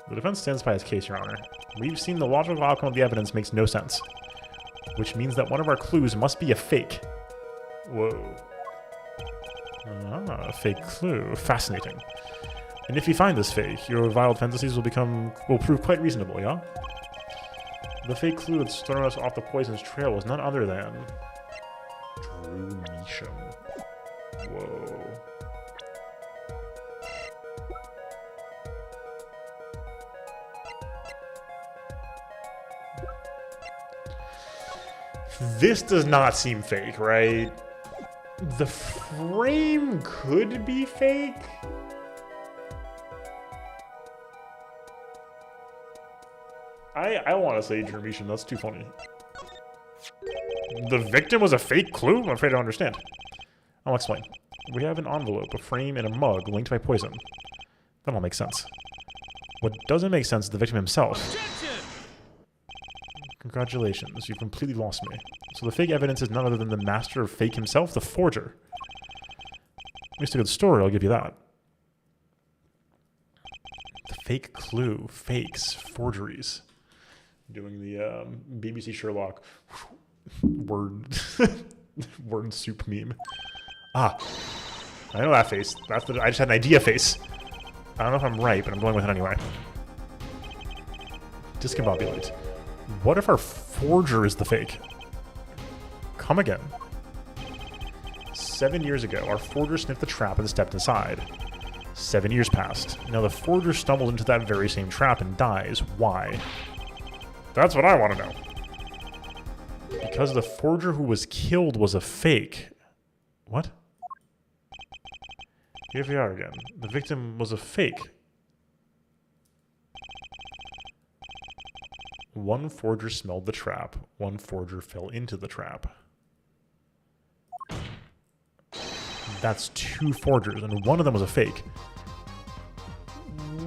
The defense stands by its case, Your Honor. We've seen the logical outcome of the evidence makes no sense, which means that one of our clues must be a fake. Whoa. Ah, a fake clue. Fascinating. And if you find this fake, your wild fantasies will prove quite reasonable, yeah? The fake clue that's thrown us off the poison's trail was none other than Drew Measham. Whoa. This does not seem fake, right? The frame could be fake. I want to say Drew Measham, that's too funny. The victim was a fake clue? I'm afraid I don't understand. I'll explain. We have an envelope, a frame, and a mug linked by poison. That all makes sense. What doesn't make sense is the victim himself. Objection! Congratulations, you've completely lost me. So the fake evidence is none other than the master of fake himself, the forger. At least a good story, I'll give you that. The fake clue, fakes, forgeries. Doing the BBC Sherlock word word soup meme. Ah, I know that face. I just had an idea face. I don't know if I'm right, but I'm going with it anyway. Discombobulate. What if our forger is the fake? Come again. 7 years ago, our forger sniffed the trap and stepped inside. 7 years passed. Now the forger stumbles into that very same trap and dies. Why? That's what I want to know. Because the forger who was killed was a fake. What? Here we are again. The victim was a fake. One forger smelled the trap. One forger fell into the trap. That's two forgers, and one of them was a fake.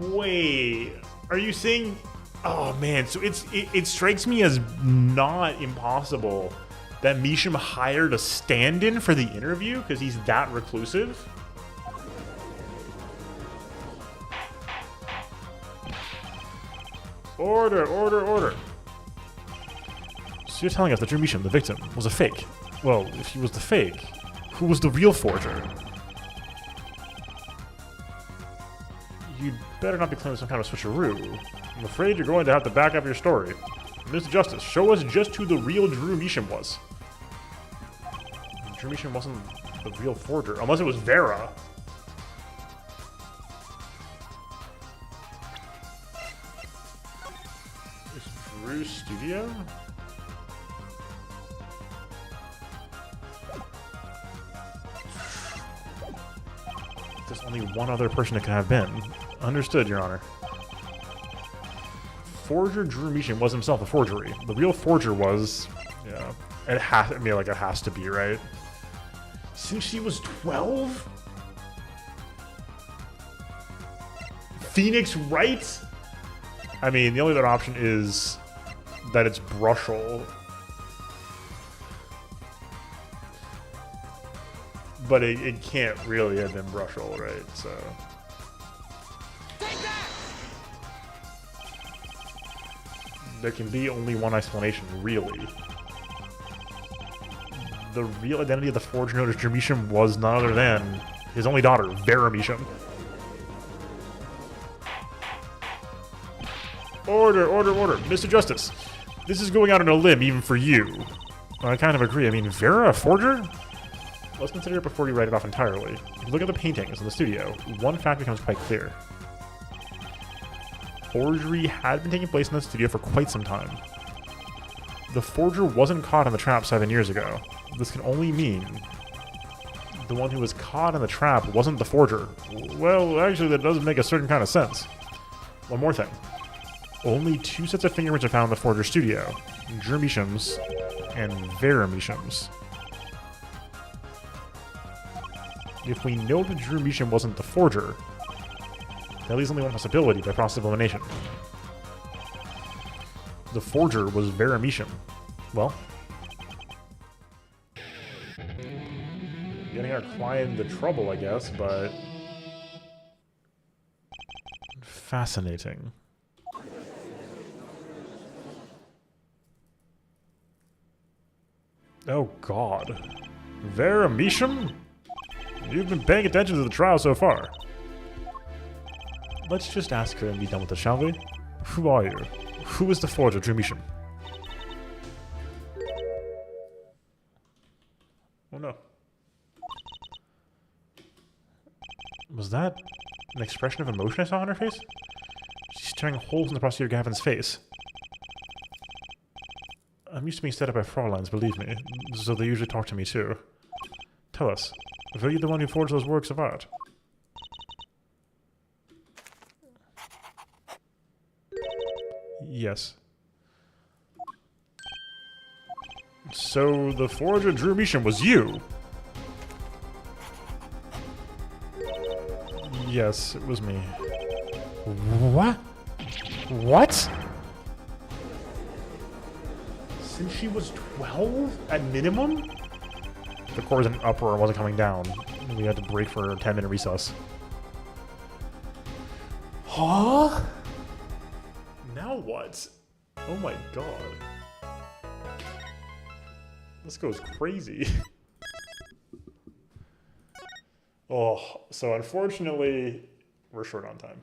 Wait, are you saying... Oh man, so it strikes me as not impossible that Measham hired a stand-in for the interview because he's that reclusive. Order, order, order. So you're telling us that Drew Measham, the victim, was a fake. Well, if he was the fake, who was the real forger? You'd better not be claiming some kind of switcheroo. I'm afraid you're going to have to back up your story. Mr. Justice, show us just who the real Drew Measham was. Drew Measham wasn't the real forger, unless it was Vera. Is Drew's studio? There's only one other person it could have been. Understood, Your Honor. Forger Drew Measham was himself a forgery. The real forger was... Yeah. It has to be, right? Since she was 12? Phoenix Wright? I mean, the only other option is that it's Brushel. But it can't really have been Brushel, right? So... There can be only one explanation, really. The real identity of the forger known as Drew Measham was none other than his only daughter, Vera Measham. Order, order, order. Mr. Justice, this is going out on a limb even for you. I kind of agree. I mean, Vera, a forger? Let's consider it before you write it off entirely. If you look at the paintings in the studio, one fact becomes quite clear. Forgery had been taking place in the studio for quite some time. The forger wasn't caught in the trap 7 years ago. This can only mean the one who was caught in the trap wasn't the forger. Well, actually, that doesn't make a certain kind of sense. One more thing. Only 2 sets of fingerprints are found in the forger's studio. Drew Measham's and Vera Measham's. If we know that Drew Measham wasn't the forger, that leaves only one possibility by process of elimination. The forger was Vera Measham. Well, getting our client into trouble, I guess, but fascinating. Oh God, Vera Measham? You've been paying attention to the trial so far. Let's just ask her and be done with it, shall we? Who are you? Who is the forger, Dreamishan? Oh no. Was that an expression of emotion I saw on her face? She's tearing holes in the prosecutor Gavin's face. I'm used to being set up by Frauleins, believe me, so they usually talk to me too. Tell us, were you the one who forged those works of art? Yes. So the forger Dreamishan was you? Yes, it was me. What? What? Since she was 12 at minimum? The core was in uproar and wasn't coming down. We had to break for a 10-minute recess. Huh? Now what? Oh my god. This goes crazy. Oh, so unfortunately, we're short on time.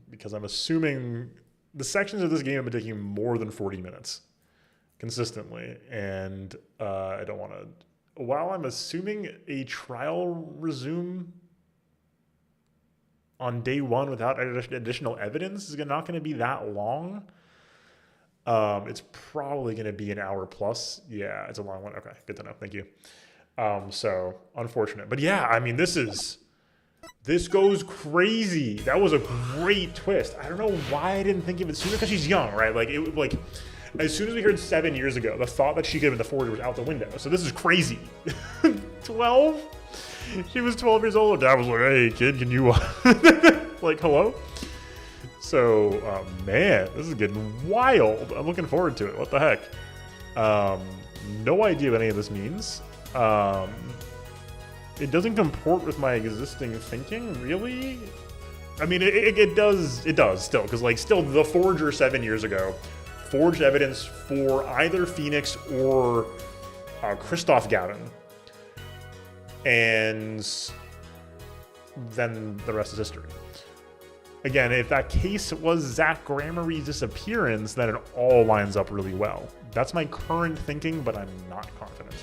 Because I'm assuming the sections of this game have been taking more than 40 minutes consistently. And I don't want to... While I'm assuming a trial resume on day one without additional evidence is not going to be that long, it's probably going to be an hour plus. Yeah, it's a long one. Okay, good to know. Thank you. So unfortunate, but yeah, I mean, this goes crazy. That was a great twist. I don't know why I didn't think of it sooner, because she's young, right? Like as soon as we heard 7 years ago, the thought that she could have been the forger was out the window. So this is crazy. 12? She was 12 years old. Dad was like, hey kid, can you like, hello? So man, this is getting wild. I'm looking forward to it. What the heck? No idea what any of this means. It doesn't comport with my existing thinking, really. I mean, it does still, because like still the forger 7 years ago forged evidence for either Phoenix or Christoph Gavin, and then the rest is history. Again, if that case was Zach Gramarye's disappearance, then it all lines up really well. That's my current thinking, but I'm not confident.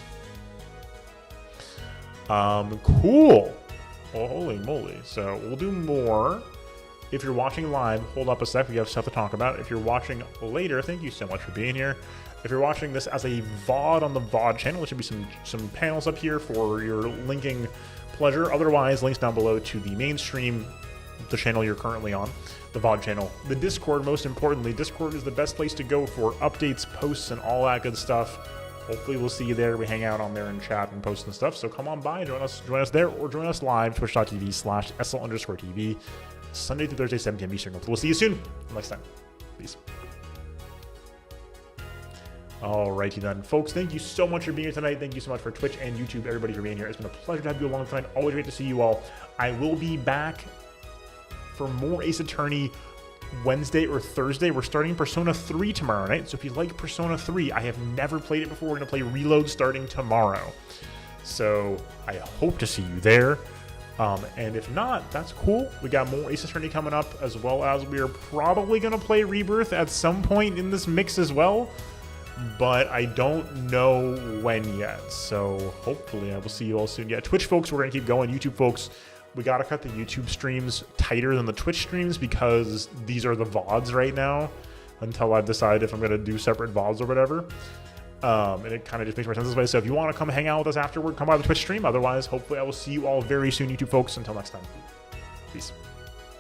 Cool. Oh, holy moly. So we'll do more. If you're watching live, hold up a sec. We have stuff to talk about. If you're watching later, thank you so much for being here. If you're watching this as a VOD on the VOD channel, there should be some panels up here for your linking pleasure. Otherwise, links down below to the main stream, the channel you're currently on, the VOD channel. The Discord, most importantly. Discord is the best place to go for updates, posts, and all that good stuff. Hopefully we'll see you there. We hang out on there and chat and post and stuff. So come on by, join us there, or join us live, twitch.tv/SL_TV, Sunday through Thursday, 7 p.m. Eastern. We'll see you soon. Until next time. Peace. Alrighty then, folks. Thank you so much for being here tonight. Thank you so much for Twitch and YouTube, everybody, for being here. It's been a pleasure to have you along tonight. Always great to see you all. I will be back for more Ace Attorney Wednesday or Thursday. We're starting Persona 3 tomorrow night. So if you like Persona 3, I have never played it before. We're going to play Reload starting tomorrow. So I hope to see you there. And if not, that's cool. We got more Ace Attorney coming up, as well as we are probably going to play Rebirth at some point in this mix as well. But I don't know when yet. So hopefully I will see you all soon. Yeah, Twitch folks, we're going to keep going. YouTube folks, we got to cut the YouTube streams tighter than the Twitch streams, because these are the VODs right now until I've decided if I'm going to do separate VODs or whatever. And it kind of just makes more sense this way. So if you want to come hang out with us afterward, come by the Twitch stream. Otherwise, hopefully I will see you all very soon, YouTube folks. Until next time. Peace.